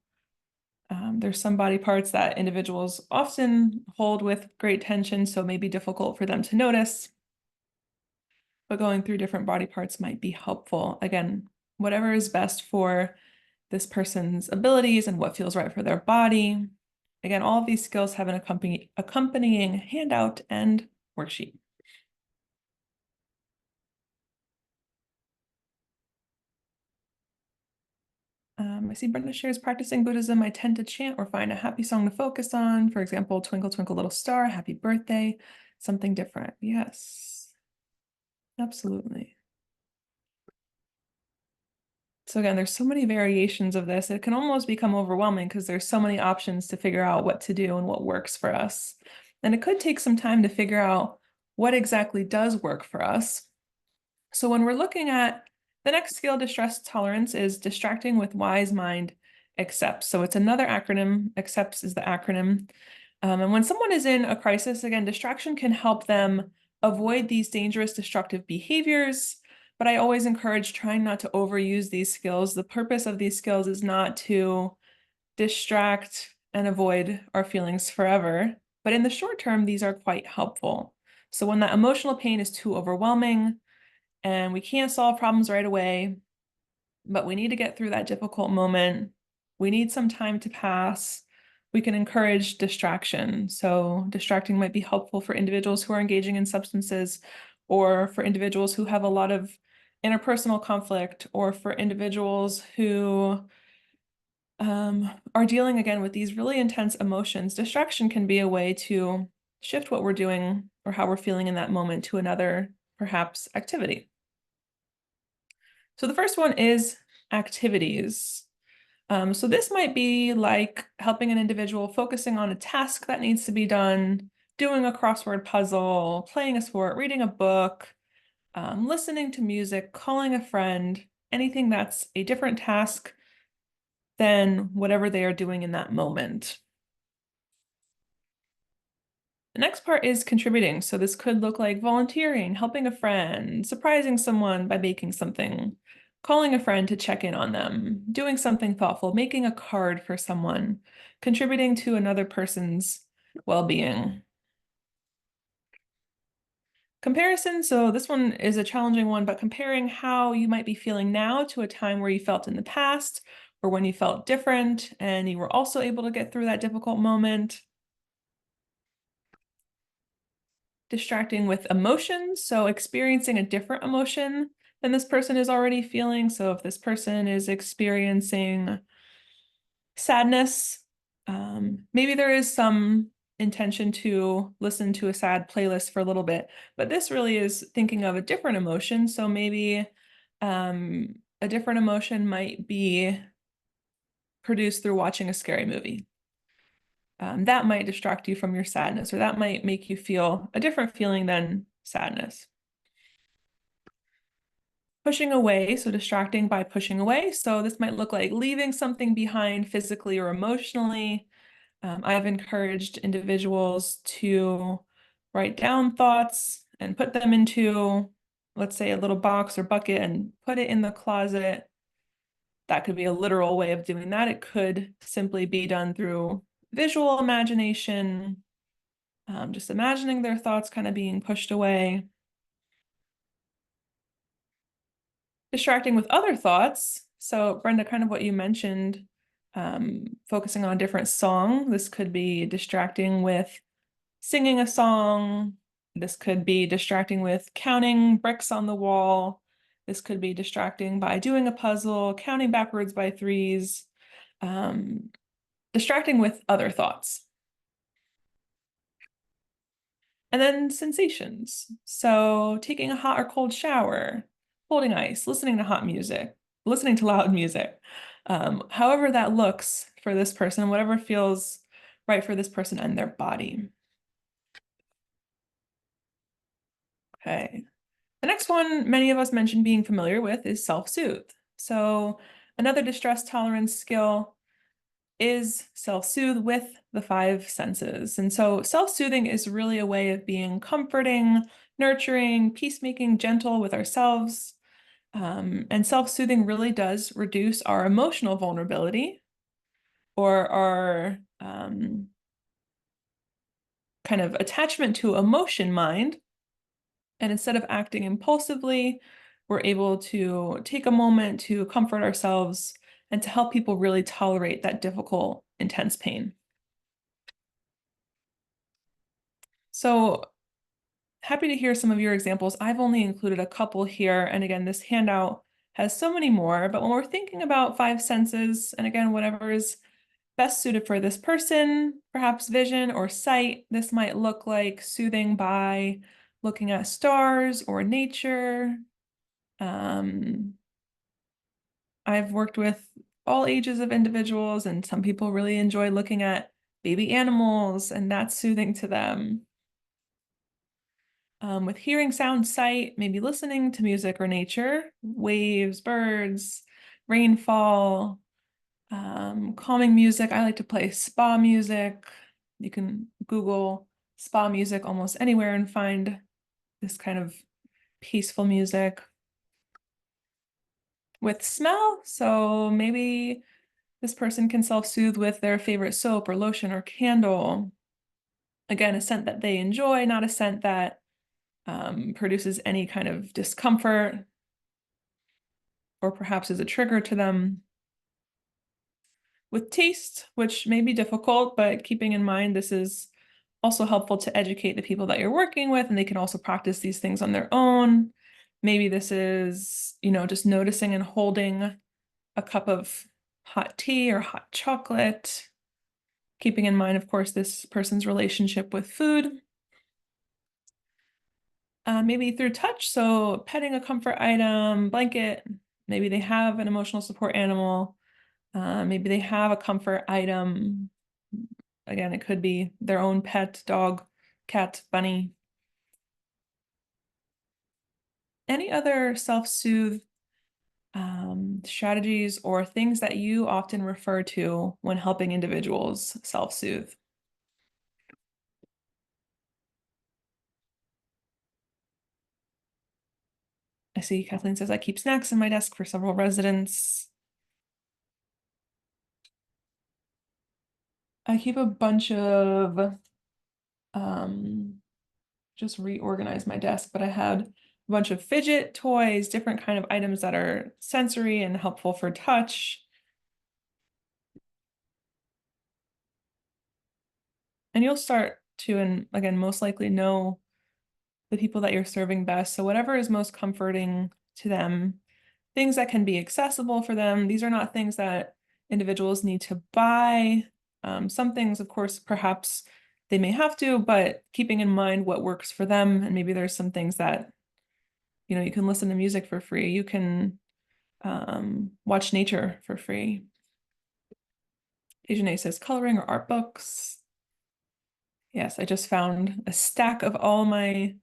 There's some body parts that individuals often hold with great tension, so it may be difficult for them to notice. But going through different body parts might be helpful. Again, whatever is best for this person's abilities and what feels right for their body. Again, all of these skills have an accompanying handout and worksheet. I see Brenda shares practicing Buddhism. I tend to chant or find a happy song to focus on. For example, Twinkle, Twinkle, Little Star, Happy Birthday, something different. Yes, absolutely. So again, there's so many variations of this. It can almost become overwhelming because there's so many options to figure out what to do and what works for us. And it could take some time to figure out what exactly does work for us. So when we're looking at the next skill, distress tolerance, is distracting with wise mind accepts. So it's another acronym. Accepts is the acronym. And when someone is in a crisis, again, distraction can help them avoid these dangerous destructive behaviors. But I always encourage trying not to overuse these skills. The purpose of these skills is not to distract and avoid our feelings forever. But in the short term, these are quite helpful. So when that emotional pain is too overwhelming and we can't solve problems right away, but we need to get through that difficult moment, we need some time to pass, we can encourage distraction. So distracting might be helpful for individuals who are engaging in substances, or for individuals who have a lot of interpersonal conflict, or for individuals who are dealing again with these really intense emotions. Distraction can be a way to shift what we're doing or how we're feeling in that moment to another, perhaps, activity. So the first one is activities. So this might be like helping an individual focusing on a task that needs to be done, doing a crossword puzzle, playing a sport, reading a book, listening to music, calling a friend, anything that's a different task than whatever they are doing in that moment. The next part is contributing. So this could look like volunteering, helping a friend, surprising someone by baking something, calling a friend to check in on them, doing something thoughtful, making a card for someone, contributing to another person's well-being. Comparison, so this one is a challenging one, but comparing how you might be feeling now to a time where you felt in the past, or when you felt different and you were also able to get through that difficult moment. Distracting with emotions, so experiencing a different emotion than this person is already feeling. So if this person is experiencing sadness, maybe there is some intention to listen to a sad playlist for a little bit, but this really is thinking of a different emotion. So maybe a different emotion might be produced through watching a scary movie. That might distract you from your sadness, or that might make you feel a different feeling than sadness. Pushing away, so distracting by pushing away. So this might look like leaving something behind physically or emotionally, I've encouraged individuals to write down thoughts and put them into, let's say, a little box or bucket and put it in the closet. That could be a literal way of doing that. It could simply be done through visual imagination, just imagining their thoughts kind of being pushed away. Distracting with other thoughts. So Brenda, kind of what you mentioned, focusing on a different song. This could be distracting with singing a song. This could be distracting with counting bricks on the wall. This could be distracting by doing a puzzle, counting backwards by threes, distracting with other thoughts. And then sensations. So taking a hot or cold shower, holding ice, listening to hot music, listening to loud music. However that looks for this person, whatever feels right for this person and their body. Okay. The next one many of us mentioned being familiar with is self-soothe. So another distress tolerance skill is self-soothe with the five senses. And so self-soothing is really a way of being comforting, nurturing, peacemaking, gentle with ourselves. And self-soothing really does reduce our emotional vulnerability or our kind of attachment to emotion mind. And instead of acting impulsively, we're able to take a moment to comfort ourselves and to help people really tolerate that difficult, intense pain. So happy to hear some of your examples. I've only included a couple here. And again, this handout has so many more, but when we're thinking about five senses, and again, whatever is best suited for this person, perhaps vision or sight, this might look like soothing by looking at stars or nature. I've worked with all ages of individuals, and some people really enjoy looking at baby animals, and that's soothing to them. With hearing, sound, sight, maybe listening to music or nature, waves, birds, rainfall, calming music. I like to play spa music. You can Google spa music almost anywhere and find this kind of peaceful music. With smell, so maybe this person can self-soothe with their favorite soap or lotion or candle. Again, a scent that they enjoy, not a scent that produces any kind of discomfort or perhaps is a trigger to them. With taste, which may be difficult, but keeping in mind this is also helpful to educate the people that you're working with, and they can also practice these things on their own. Maybe this is, just noticing and holding a cup of hot tea or hot chocolate, keeping in mind, of course, this person's relationship with food. Maybe through touch, so petting a comfort item, blanket, maybe they have an emotional support animal, maybe they have a comfort item. Again, it could be their own pet, dog, cat, bunny. Any other self-soothe strategies or things that you often refer to when helping individuals self-soothe? I see Kathleen says, I keep snacks in my desk for several residents. I keep a bunch of, just reorganize my desk, but I had a bunch of fidget toys, different kind of items that are sensory and helpful for touch. And you'll start to, and again, most likely know the people that you're serving best. So whatever is most comforting to them, things that can be accessible for them. These are not things that individuals need to buy. Some things, of course, perhaps they may have to, but keeping in mind what works for them. And maybe there's some things that, you can listen to music for free. You can watch nature for free. Dejanay says coloring or art books. Yes, I just found a stack of all my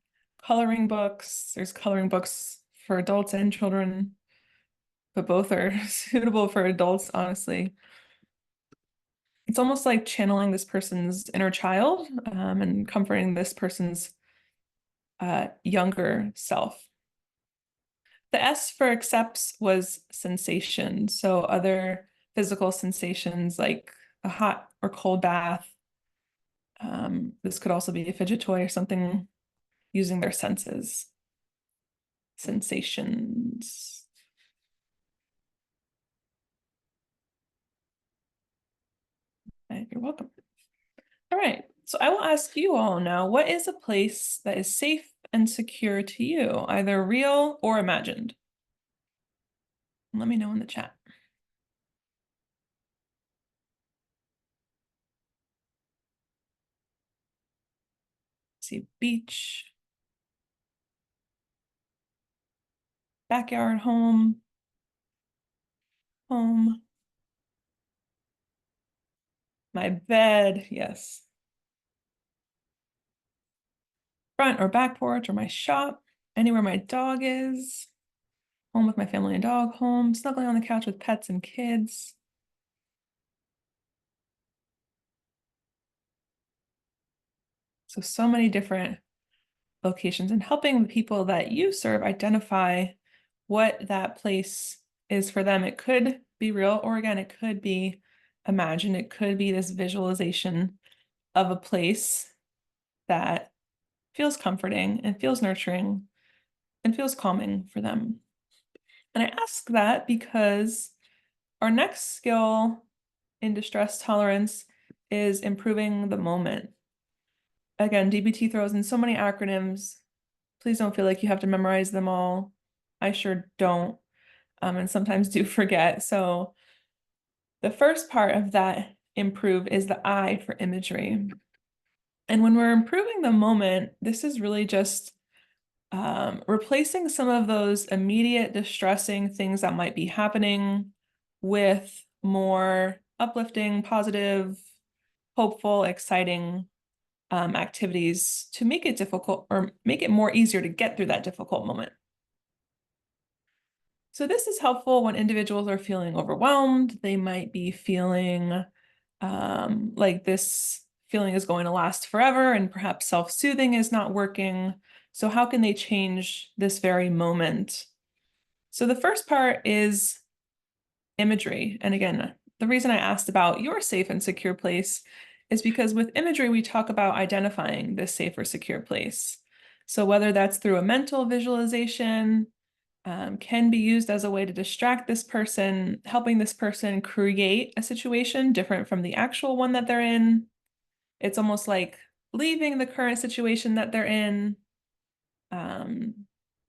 coloring books. There's coloring books for adults and children, but both are suitable for adults, honestly. It's almost like channeling this person's inner child and comforting this person's younger self. The S for accepts was sensation. So other physical sensations like a hot or cold bath. This could also be a fidget toy or something using their senses. Sensations. And you're welcome. All right, so I will ask you all now, what is a place that is safe and secure to you, either real or imagined? Let me know in the chat. See, beach, backyard, home, my bed, yes. Front or back porch or my shop, anywhere my dog is, home with my family and dog, home, snuggling on the couch with pets and kids. So many different locations, and helping the people that you serve identify what that place is for them. It could be real, or again, it could be imagined. It could be this visualization of a place that feels comforting and feels nurturing and feels calming for them. And I ask that because our next skill in distress tolerance is improving the moment. Again, DBT throws in so many acronyms. Please don't feel like you have to memorize them all. I sure don't, and sometimes do forget. So the first part of that improve is the I for imagery. And when we're improving the moment, this is really just replacing some of those immediate distressing things that might be happening with more uplifting, positive, hopeful, exciting activities to make it difficult or make it more easier to get through that difficult moment. So this is helpful when individuals are feeling overwhelmed. They might be feeling like this feeling is going to last forever and perhaps self-soothing is not working. So how can they change this very moment? So the first part is imagery. And again, the reason I asked about your safe and secure place is because with imagery, we talk about identifying this safe or secure place. So whether that's through a mental visualization, can be used as a way to distract this person, helping this person create a situation different from the actual one that they're in. It's almost like leaving the current situation that they're in.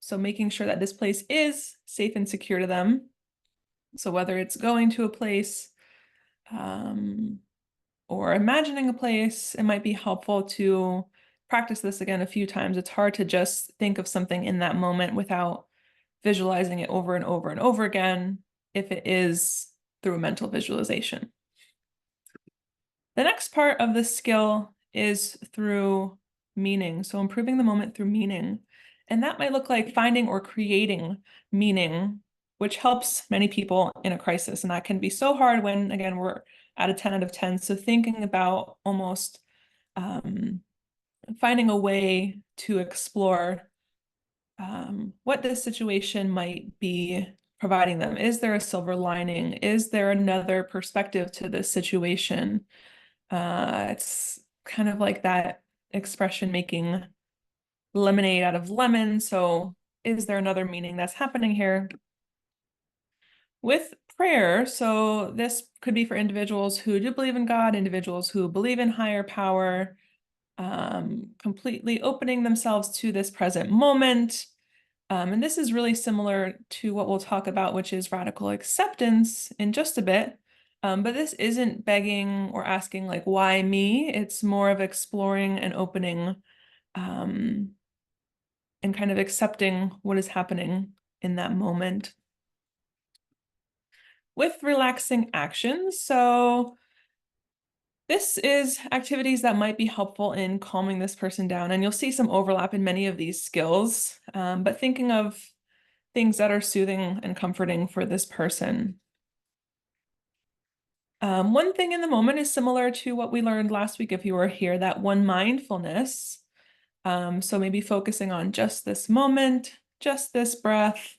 So making sure that this place is safe and secure to them. So whether it's going to a place or imagining a place, it might be helpful to practice this again a few times. It's hard to just think of something in that moment without visualizing it over and over and over again if it is through a mental visualization. The next part of this skill is through meaning. So improving the moment through meaning. And that might look like finding or creating meaning, which helps many people in a crisis. And that can be so hard when, again, we're at a 10 out of 10. So thinking about almost finding a way to explore what this situation might be providing them. Is there a silver lining? Is there another perspective to this situation? It's kind of like that expression, making lemonade out of lemon. So is there another meaning that's happening here? With prayer, so this could be for individuals who do believe in God, individuals who believe in higher power, completely opening themselves to this present moment. And this is really similar to what we'll talk about, which is radical acceptance in just a bit. But this isn't begging or asking like, why me? It's more of exploring and opening and kind of accepting what is happening in that moment. With relaxing actions, so this is activities that might be helpful in calming this person down. And you'll see some overlap in many of these skills, but thinking of things that are soothing and comforting for this person. One thing in the moment is similar to what we learned last week if you were here, that one mindfulness. So maybe focusing on just this moment, just this breath,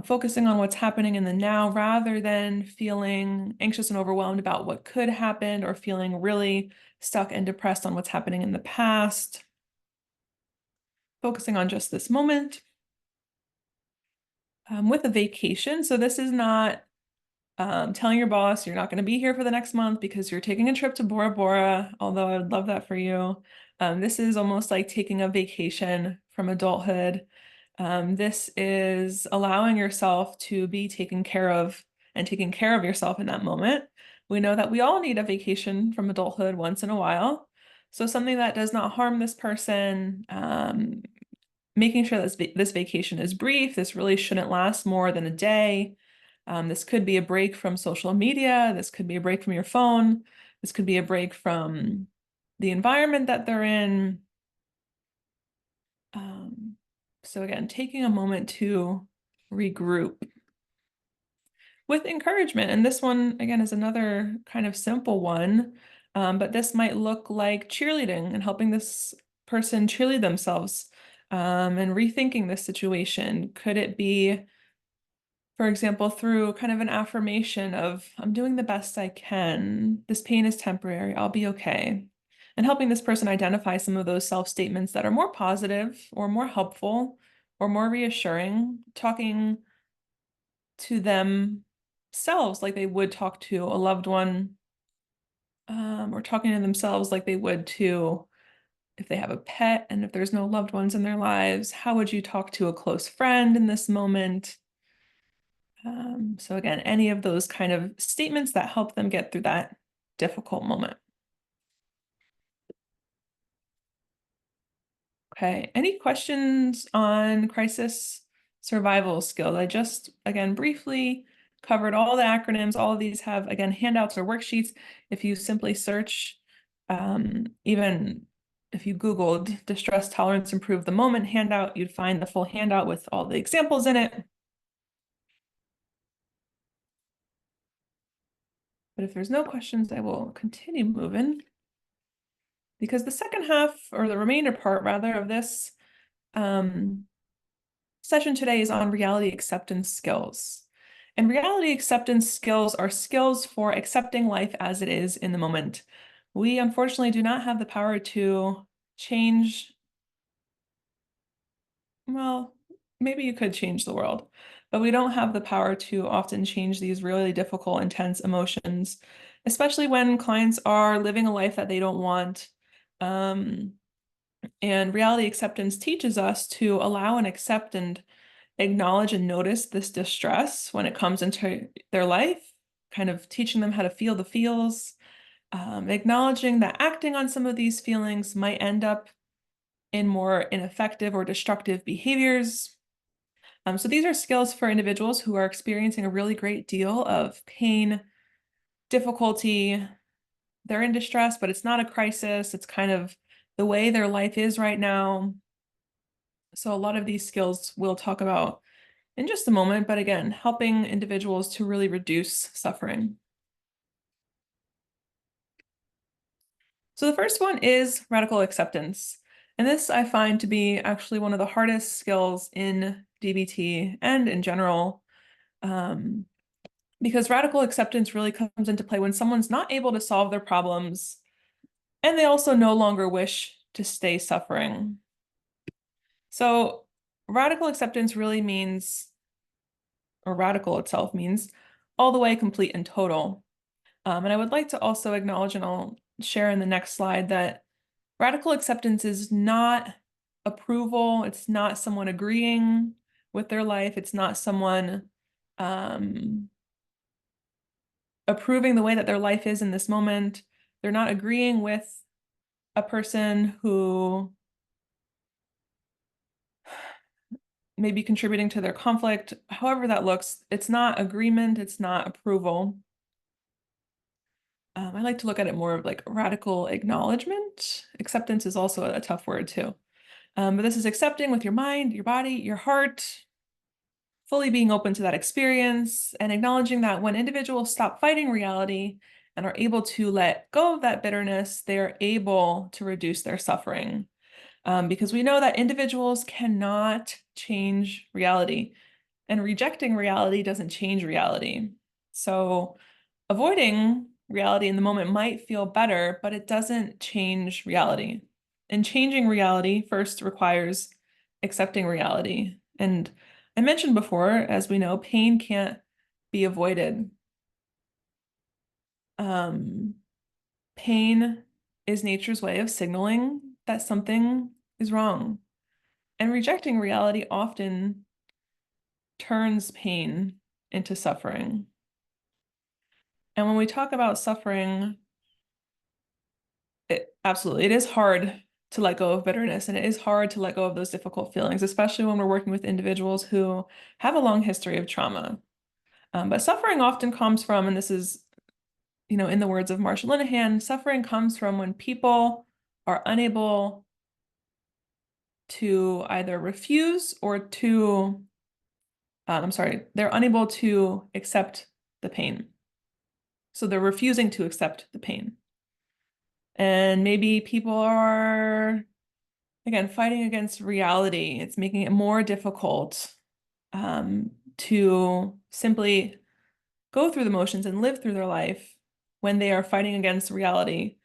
focusing on what's happening in the now rather than feeling anxious and overwhelmed about what could happen or feeling really stuck and depressed on what's happening in the past. Focusing on just this moment. With a vacation, so this is not telling your boss you're not going to be here for the next month because you're taking a trip to Bora Bora, although I would love that for you. This is almost like taking a vacation from adulthood. This is allowing yourself to be taken care of and taking care of yourself in that moment. We know that we all need a vacation from adulthood once in a while. So something that does not harm this person, making sure that this vacation is brief. This really shouldn't last more than a day. This could be a break from social media. This could be a break from your phone. This could be a break from the environment that they're in. So again, taking a moment to regroup with encouragement. And this one, again, is another kind of simple one, but this might look like cheerleading and helping this person cheerlead themselves, and rethinking this situation. Could it be, for example, through kind of an affirmation of, I'm doing the best I can. This pain is temporary. I'll be okay. And helping this person identify some of those self-statements that are more positive or more helpful or more reassuring, talking to themselves like they would talk to a loved one, or talking to themselves like they would to if they have a pet, and if there's no loved ones in their lives, how would you talk to a close friend in this moment? So again, any of those kind of statements that help them get through that difficult moment. Okay, any questions on crisis survival skills? I just, again, briefly covered all the acronyms. All of these have, again, handouts or worksheets. If you simply search, even if you Googled distress tolerance improve the moment handout, you'd find the full handout with all the examples in it. But if there's no questions, I will continue moving. Because the second half, or the remainder part rather, of this session today is on reality acceptance skills. And reality acceptance skills are skills for accepting life as it is in the moment. We unfortunately do not have the power to change, well, maybe you could change the world, but we don't have the power to often change these really difficult, intense emotions, especially when clients are living a life that they don't want. And reality acceptance teaches us to allow and accept and acknowledge and notice this distress when it comes into their life, kind of teaching them how to feel the feels, acknowledging that acting on some of these feelings might end up in more ineffective or destructive behaviors. So these are skills for individuals who are experiencing a really great deal of pain, difficulty. They're in distress, but it's not a crisis. It's kind of the way their life is right now. So a lot of these skills we'll talk about in just a moment, but again, helping individuals to really reduce suffering. So the first one is radical acceptance. And this I find to be actually one of the hardest skills in DBT and in general, because radical acceptance really comes into play when someone's not able to solve their problems and they also no longer wish to stay suffering. So radical acceptance really means, or radical itself means, all the way, complete, and total. And I would like to also acknowledge, and I'll share in the next slide, that radical acceptance is not approval. It's not someone agreeing with their life. It's not someone approving the way that their life is in this moment. They're not agreeing with a person who may be contributing to their conflict. However that looks, it's not agreement. It's not approval. I like to look at it more of like radical acknowledgement. Acceptance is also a tough word too. But this is accepting with your mind, your body, your heart, fully being open to that experience and acknowledging that when individuals stop fighting reality and are able to let go of that bitterness, they are able to reduce their suffering. Because we know that individuals cannot change reality, and rejecting reality doesn't change reality. So avoiding reality in the moment might feel better, but it doesn't change reality. And changing reality first requires accepting reality. And I mentioned before, as we know, pain can't be avoided. Um, Pain is nature's way of signaling that something is wrong. And rejecting reality often turns pain into suffering. And when we talk about suffering, absolutely, it is hard to let go of bitterness, and it is hard to let go of those difficult feelings, especially when we're working with individuals who have a long history of trauma. But suffering often comes from, and this is, in the words of Marsha Linehan, suffering comes from when people are unable to either refuse or to, they're unable to accept the pain. So they're refusing to accept the pain. And maybe people are, again, fighting against reality. It's making it more difficult to simply go through the motions and live through their life when they are fighting against reality.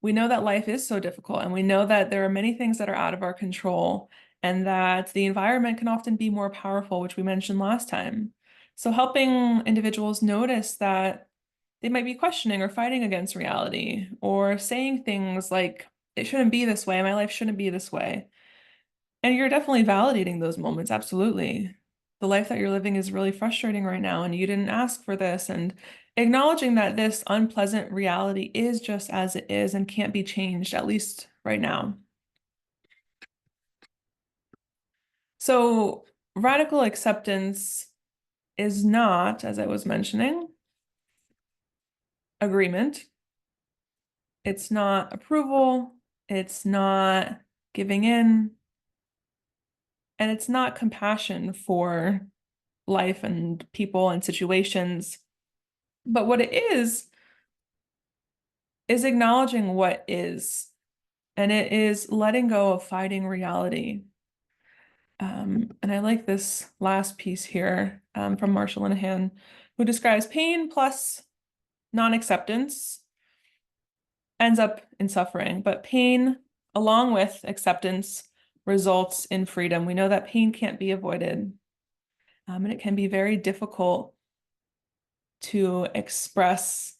We know that life is so difficult, and we know that there are many things that are out of our control, and that the environment can often be more powerful, which we mentioned last time. So helping individuals notice that they might be questioning or fighting against reality, or saying things like, it shouldn't be this way, my life shouldn't be this way. And you're definitely validating those moments, absolutely. The life that you're living is really frustrating right now, and you didn't ask for this, and acknowledging that this unpleasant reality is just as it is and can't be changed, at least right now. So radical acceptance is not, as I was mentioning, agreement. It's not approval. It's not giving in. And it's not compassion for life and people and situations. But what it is acknowledging what is, and it is letting go of fighting reality. And I like this last piece here from Marsha Linehan, who describes pain plus non-acceptance ends up in suffering, but pain along with acceptance results in freedom. We know that pain can't be avoided, and it can be very difficult to express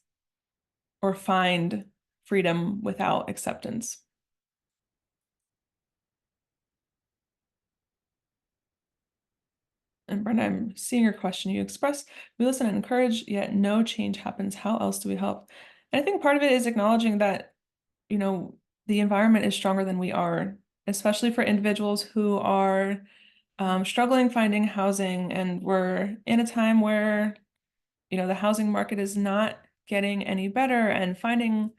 or find freedom without acceptance. And Brenda, I'm seeing your question. You express, we listen and encourage, yet no change happens. How else do we help? And I think part of it is acknowledging that, the environment is stronger than we are, especially for individuals who are struggling finding housing. And we're in a time where, the housing market is not getting any better, and finding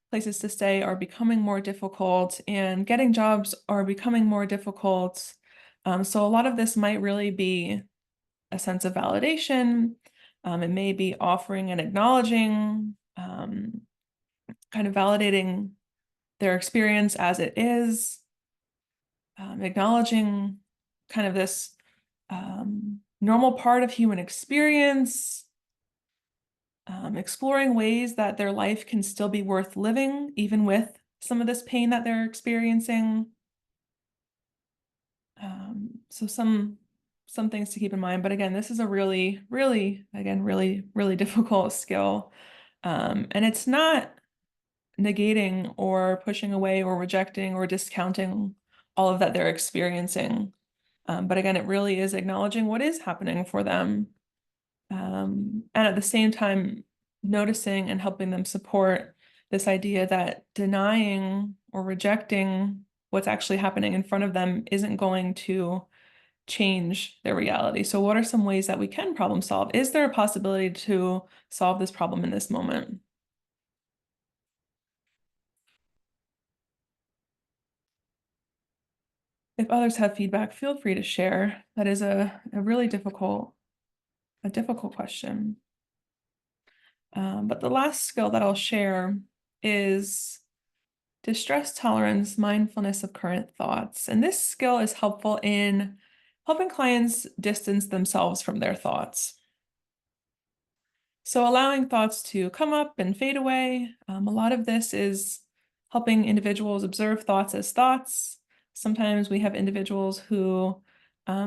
places to stay are becoming more difficult, and getting jobs are becoming more difficult. So a lot of this might really be a sense of validation. It may be offering and acknowledging, kind of validating their experience as it is, acknowledging kind of this normal part of human experience, exploring ways that their life can still be worth living, even with some of this pain that they're experiencing. So some things to keep in mind. But again, this is a really, really, again, really, really difficult skill. And it's not negating or pushing away or rejecting or discounting all of that they're experiencing. But again, it really is acknowledging what is happening for them. And at the same time, noticing and helping them support this idea that denying or rejecting what's actually happening in front of them isn't going to change their reality. So what are some ways that we can problem solve? Is there a possibility to solve this problem in this moment? If others have feedback, feel free to share. That is a really difficult question. But the last skill that I'll share is distress tolerance, mindfulness of current thoughts. And this skill is helpful in helping clients distance themselves from their thoughts. So allowing thoughts to come up and fade away. A lot of this is helping individuals observe thoughts as thoughts. Sometimes we have individuals who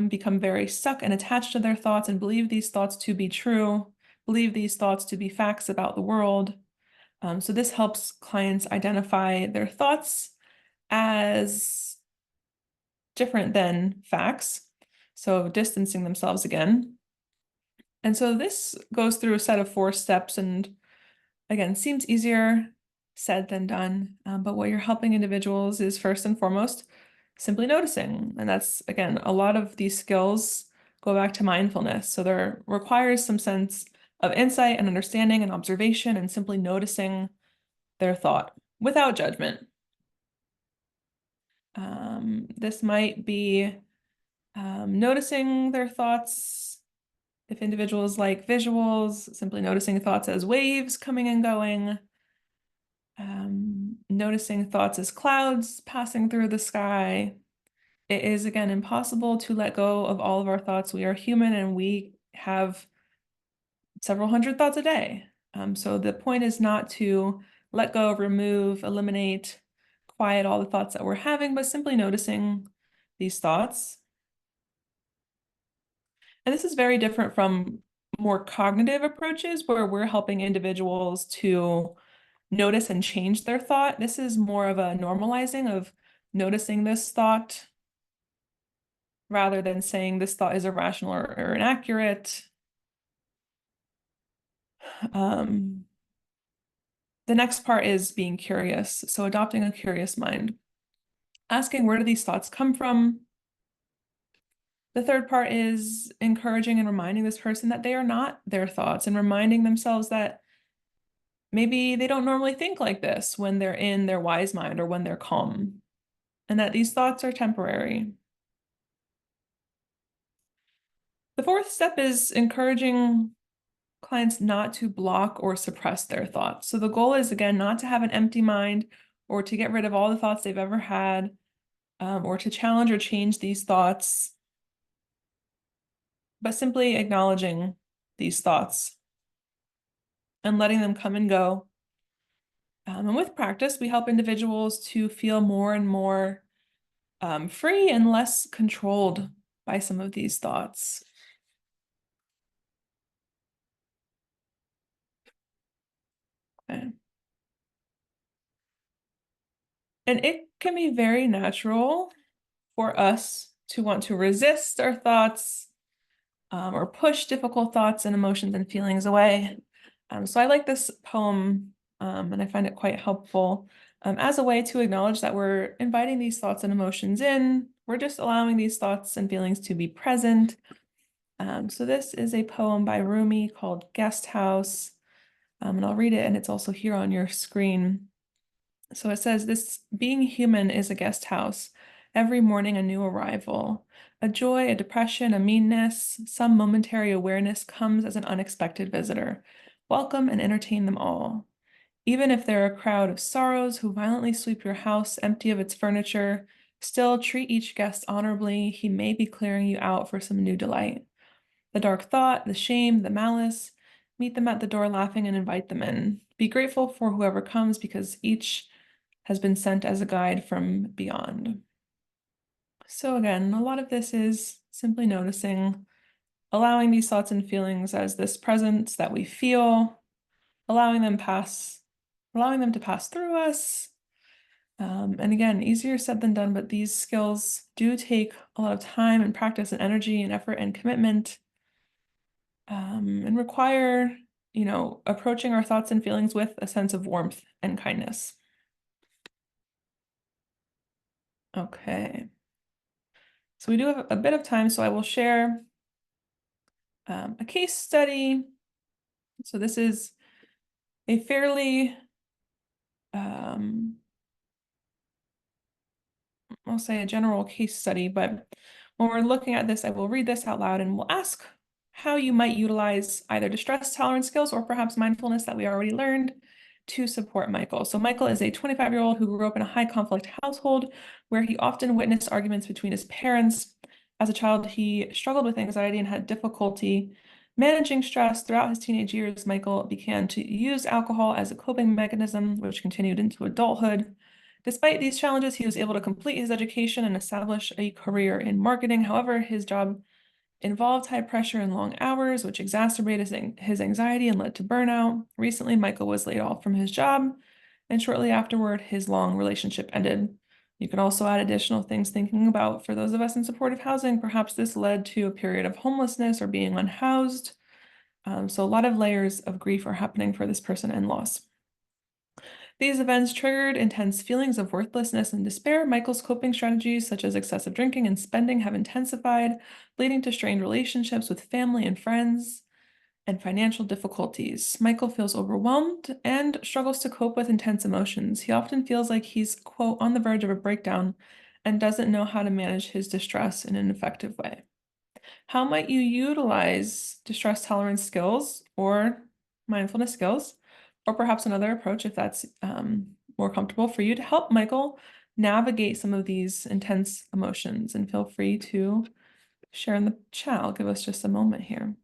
become very stuck and attached to their thoughts and believe these thoughts to be true, believe these thoughts to be facts about the world. So this helps clients identify their thoughts as different than facts, so distancing themselves again. And so this goes through a set of 4 steps, and again, seems easier said than done. But what you're helping individuals is first and foremost, simply noticing. And that's, again, a lot of these skills go back to mindfulness. So there requires some sense of insight and understanding and observation and simply noticing their thought without judgment. This might be noticing their thoughts. If individuals like visuals, simply noticing thoughts as waves coming and going. Noticing thoughts as clouds passing through the sky. It is, again, impossible to let go of all of our thoughts. We are human and we have several hundred thoughts a day. So the point is not to let go, remove, eliminate, quiet all the thoughts that we're having, but simply noticing these thoughts. And this is very different from more cognitive approaches where we're helping individuals to notice and change their thought. This is more of a normalizing of noticing this thought rather than saying this thought is irrational or inaccurate. The next part is being curious. So adopting a curious mind, asking where do these thoughts come from? The third part is encouraging and reminding this person that they are not their thoughts and reminding themselves that maybe they don't normally think like this when they're in their wise mind or when they're calm, and that these thoughts are temporary. The fourth step is encouraging clients not to block or suppress their thoughts. So the goal is, again, not to have an empty mind or to get rid of all the thoughts they've ever had, or to challenge or change these thoughts, but simply acknowledging these thoughts and letting them come and go. And with practice, we help individuals to feel more and more free and less controlled by some of these thoughts. Okay. And it can be very natural for us to want to resist our thoughts or push difficult thoughts and emotions and feelings away. So I like this poem and I find it quite helpful as a way to acknowledge that we're inviting these thoughts and emotions in. We're just allowing these thoughts and feelings to be present. So this is a poem by Rumi called Guest House, and I'll read it, and it's also here on your screen. So it says, this being human is a guest house, every morning a new arrival. A joy, a depression, a meanness, some momentary awareness comes as an unexpected visitor. Welcome and entertain them all. Even if there are a crowd of sorrows who violently sweep your house empty of its furniture, still treat each guest honorably. He may be clearing you out for some new delight. The dark thought, the shame, the malice, meet them at the door laughing and invite them in. Be grateful for whoever comes because each has been sent as a guide from beyond. So again, a lot of this is simply noticing, allowing these thoughts and feelings as this presence that we feel, allowing them to pass through us. And again, easier said than done, but these skills do take a lot of time and practice and energy and effort and commitment, and require, approaching our thoughts and feelings with a sense of warmth and kindness. Okay. So we do have a bit of time, so I will share a case study. So this is a fairly I'll say a general case study, but when we're looking at this, I will read this out loud and we'll ask how you might utilize either distress tolerance skills or perhaps mindfulness that we already learned to support Michael. So Michael is a 25-year-old who grew up in a high conflict household where he often witnessed arguments between his parents. As a child, he struggled with anxiety and had difficulty managing stress. Throughout his teenage years, Michael began to use alcohol as a coping mechanism, which continued into adulthood. Despite these challenges, he was able to complete his education and establish a career in marketing. However, his job involved high pressure and long hours, which exacerbated his anxiety and led to burnout. Recently, Michael was laid off from his job, and shortly afterward, his long relationship ended. You can also add additional things thinking about for those of us in supportive housing. Perhaps this led to a period of homelessness or being unhoused. So a lot of layers of grief are happening for this person and loss. These events triggered intense feelings of worthlessness and despair. Michael's coping strategies, such as excessive drinking and spending, have intensified, leading to strained relationships with family and friends and financial difficulties. Michael feels overwhelmed and struggles to cope with intense emotions. He often feels like he's, quote, on the verge of a breakdown and doesn't know how to manage his distress in an effective way. How might you utilize distress tolerance skills or mindfulness skills, or perhaps another approach if that's more comfortable for you to help Michael navigate some of these intense emotions? And feel free to share in the chat. I'll give us just a moment here.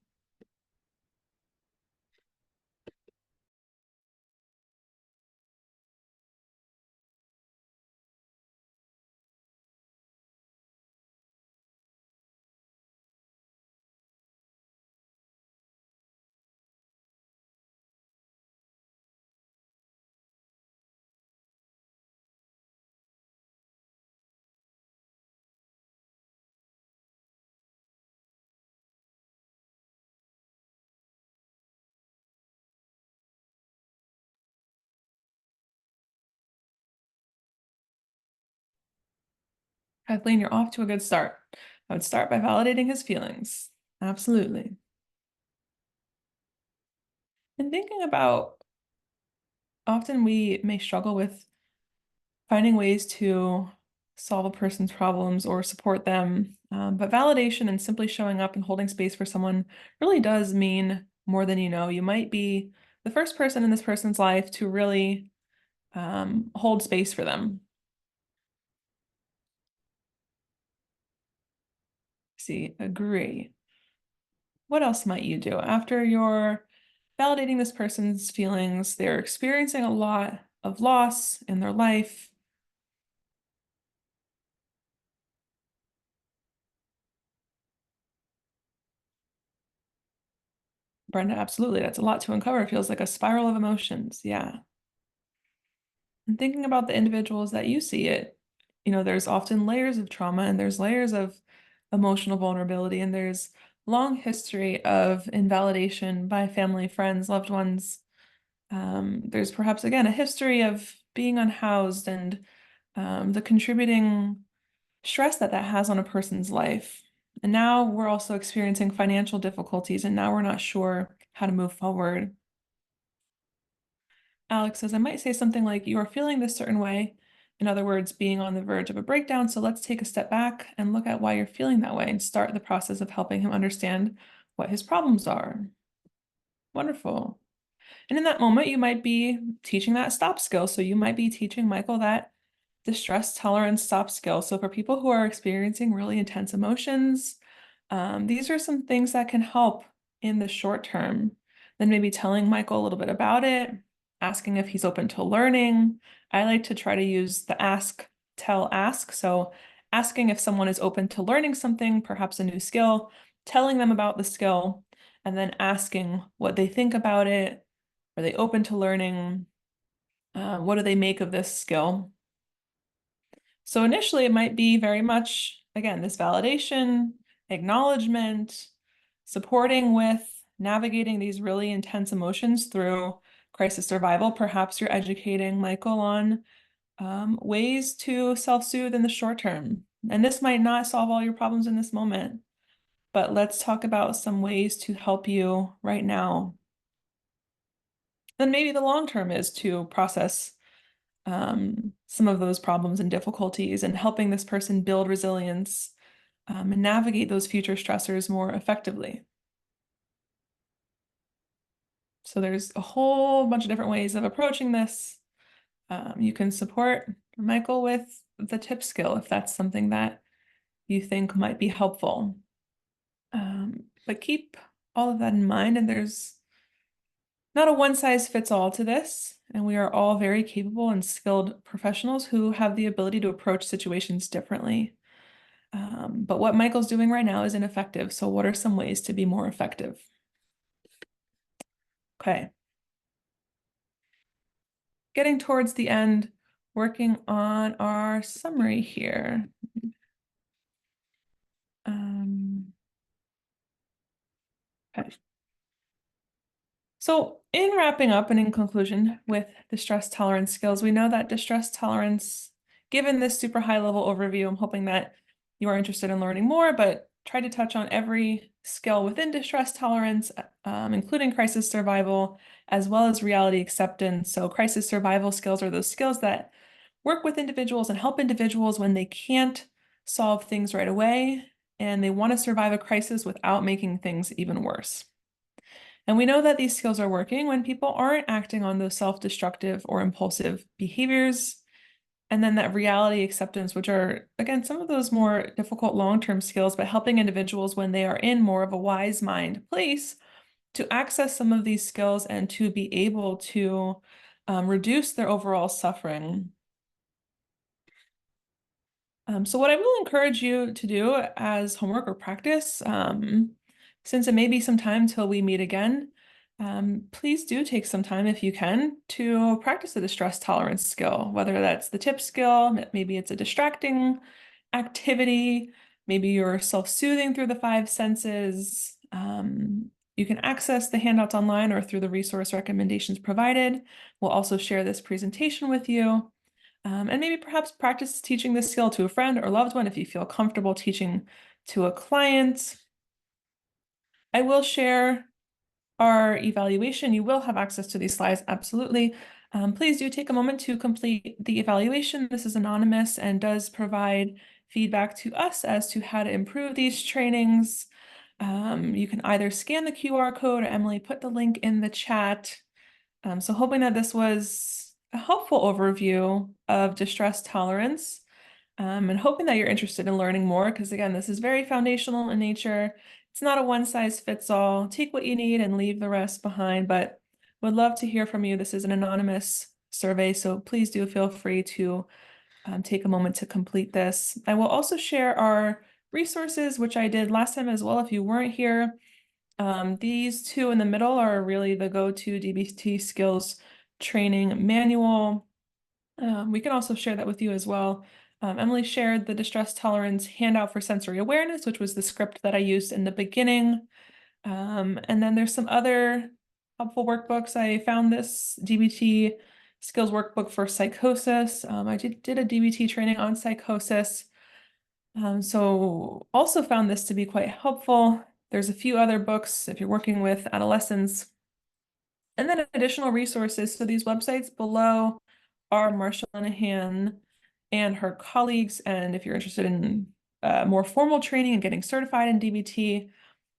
Kathleen, you're off to a good start. I would start by validating his feelings. Absolutely. And thinking about, often we may struggle with finding ways to solve a person's problems or support them. But validation and simply showing up and holding space for someone really does mean more than you know. You might be the first person in this person's life to really hold space for them. See, agree. What else might you do after you're validating this person's feelings? They're experiencing a lot of loss in their life. Brenda, absolutely. That's a lot to uncover. It feels like a spiral of emotions. Yeah. And thinking about the individuals that you see it, there's often layers of trauma and there's layers of emotional vulnerability and there's long history of invalidation by family, friends, loved ones. There's perhaps, again, a history of being unhoused and the contributing stress that that has on a person's life. And now we're also experiencing financial difficulties and now we're not sure how to move forward. Alex says, I might say something like, you are feeling this certain way. In other words, being on the verge of a breakdown. So let's take a step back and look at why you're feeling that way and start the process of helping him understand what his problems are. Wonderful. And in that moment, you might be teaching that stop skill. So you might be teaching Michael that distress tolerance stop skill. So for people who are experiencing really intense emotions, these are some things that can help in the short term. Then maybe telling Michael a little bit about it, asking if he's open to learning. I like to try to use the ask, tell, ask. So asking if someone is open to learning something, perhaps a new skill, telling them about the skill, and then asking what they think about it. Are they open to learning? What do they make of this skill? So initially it might be very much, again, this validation, acknowledgement, supporting with navigating these really intense emotions through crisis survival. Perhaps you're educating Michael on ways to self-soothe in the short term. And this might not solve all your problems in this moment, but let's talk about some ways to help you right now. Then maybe the long term is to process some of those problems and difficulties, and helping this person build resilience and navigate those future stressors more effectively. So there's a whole bunch of different ways of approaching this. You can support Michael with the tip skill if that's something that you think might be helpful. But keep all of that in mind, and there's not a one-size-fits-all to this, and we are all very capable and skilled professionals who have the ability to approach situations differently. But what Michael's doing right now is ineffective, so what are some ways to be more effective? Okay. Getting towards the end, working on our summary here. Okay. So in wrapping up and in conclusion with distress tolerance skills, we know that distress tolerance, given this super high level overview, I'm hoping that you are interested in learning more, but try to touch on every skill within distress tolerance, including crisis survival, as well as reality acceptance. So crisis survival skills are those skills that work with individuals and help individuals when they can't solve things right away, and they want to survive a crisis without making things even worse. And we know that these skills are working when people aren't acting on those self-destructive or impulsive behaviors. And then that reality acceptance, which are, again, some of those more difficult long-term skills, but helping individuals when they are in more of a wise mind place to access some of these skills and to be able to reduce their overall suffering. So what I will encourage you to do as homework or practice, since it may be some time till we meet again, please do take some time if you can to practice the distress tolerance skill, whether that's the tip skill, maybe it's a distracting activity, maybe you're self-soothing through the five senses. You can access the handouts online or through the resource recommendations provided. We'll also share this presentation with you. And maybe perhaps practice teaching this skill to a friend or loved one if you feel comfortable teaching to a client. I will share our evaluation. You will have access to these slides, absolutely. Please do take a moment to complete the evaluation. This is anonymous and does provide feedback to us as to how to improve these trainings. You can either scan the QR code, or Emily put the link in the chat. So hoping that this was a helpful overview of distress tolerance, and hoping that you're interested in learning more, because again, this is very foundational in nature. It's not a one-size-fits-all. Take what you need and leave the rest behind, but would love to hear from you. This is an anonymous survey, so please do feel free to take a moment to complete this. I will also share our resources, which I did last time as well if you weren't here. These two in the middle are really the go-to DBT skills training manual. We can also share that with you as well. Emily shared the distress tolerance handout for sensory awareness, which was the script that I used in the beginning. And then there's some other helpful workbooks. I found this DBT skills workbook for psychosis. I did a DBT training on psychosis. So also found this to be quite helpful. There's a few other books if you're working with adolescents. And then additional resources. So these websites below are Marsha Linehan and her colleagues. And if you're interested in more formal training and getting certified in DBT,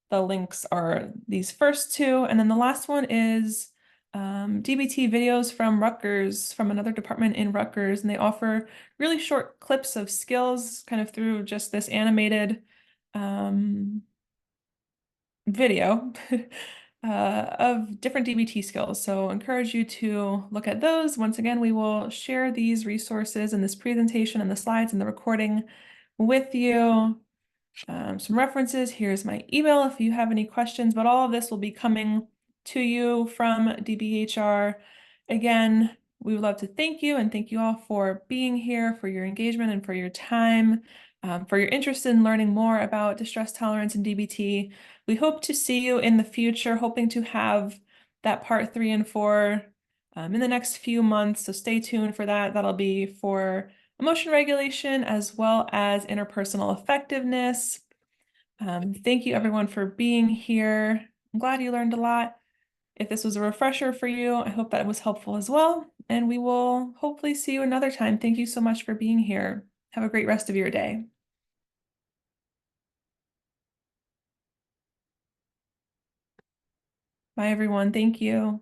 the links are these first two. And then the last one is DBT videos from Rutgers, from another department in Rutgers. And they offer really short clips of skills kind of through just this animated video of different DBT skills. So I encourage you to look at those. Once again, we will share these resources in this presentation and the slides and the recording with you. Some references. Here's my email if you have any questions, but all of this will be coming to you from DBHR. Again, we would love to thank you and thank you all for being here, for your engagement and for your time, for your interest in learning more about distress tolerance and DBT. We hope to see you in the future, hoping to have that part 3 and 4 in the next few months. So stay tuned for that. That'll be for emotion regulation as well as interpersonal effectiveness. Thank you everyone for being here. I'm glad you learned a lot. If this was a refresher for you, I hope that it was helpful as well. and we will hopefully see you another time. Thank you so much for being here. Have a great rest of your day. Bye, everyone. Thank you.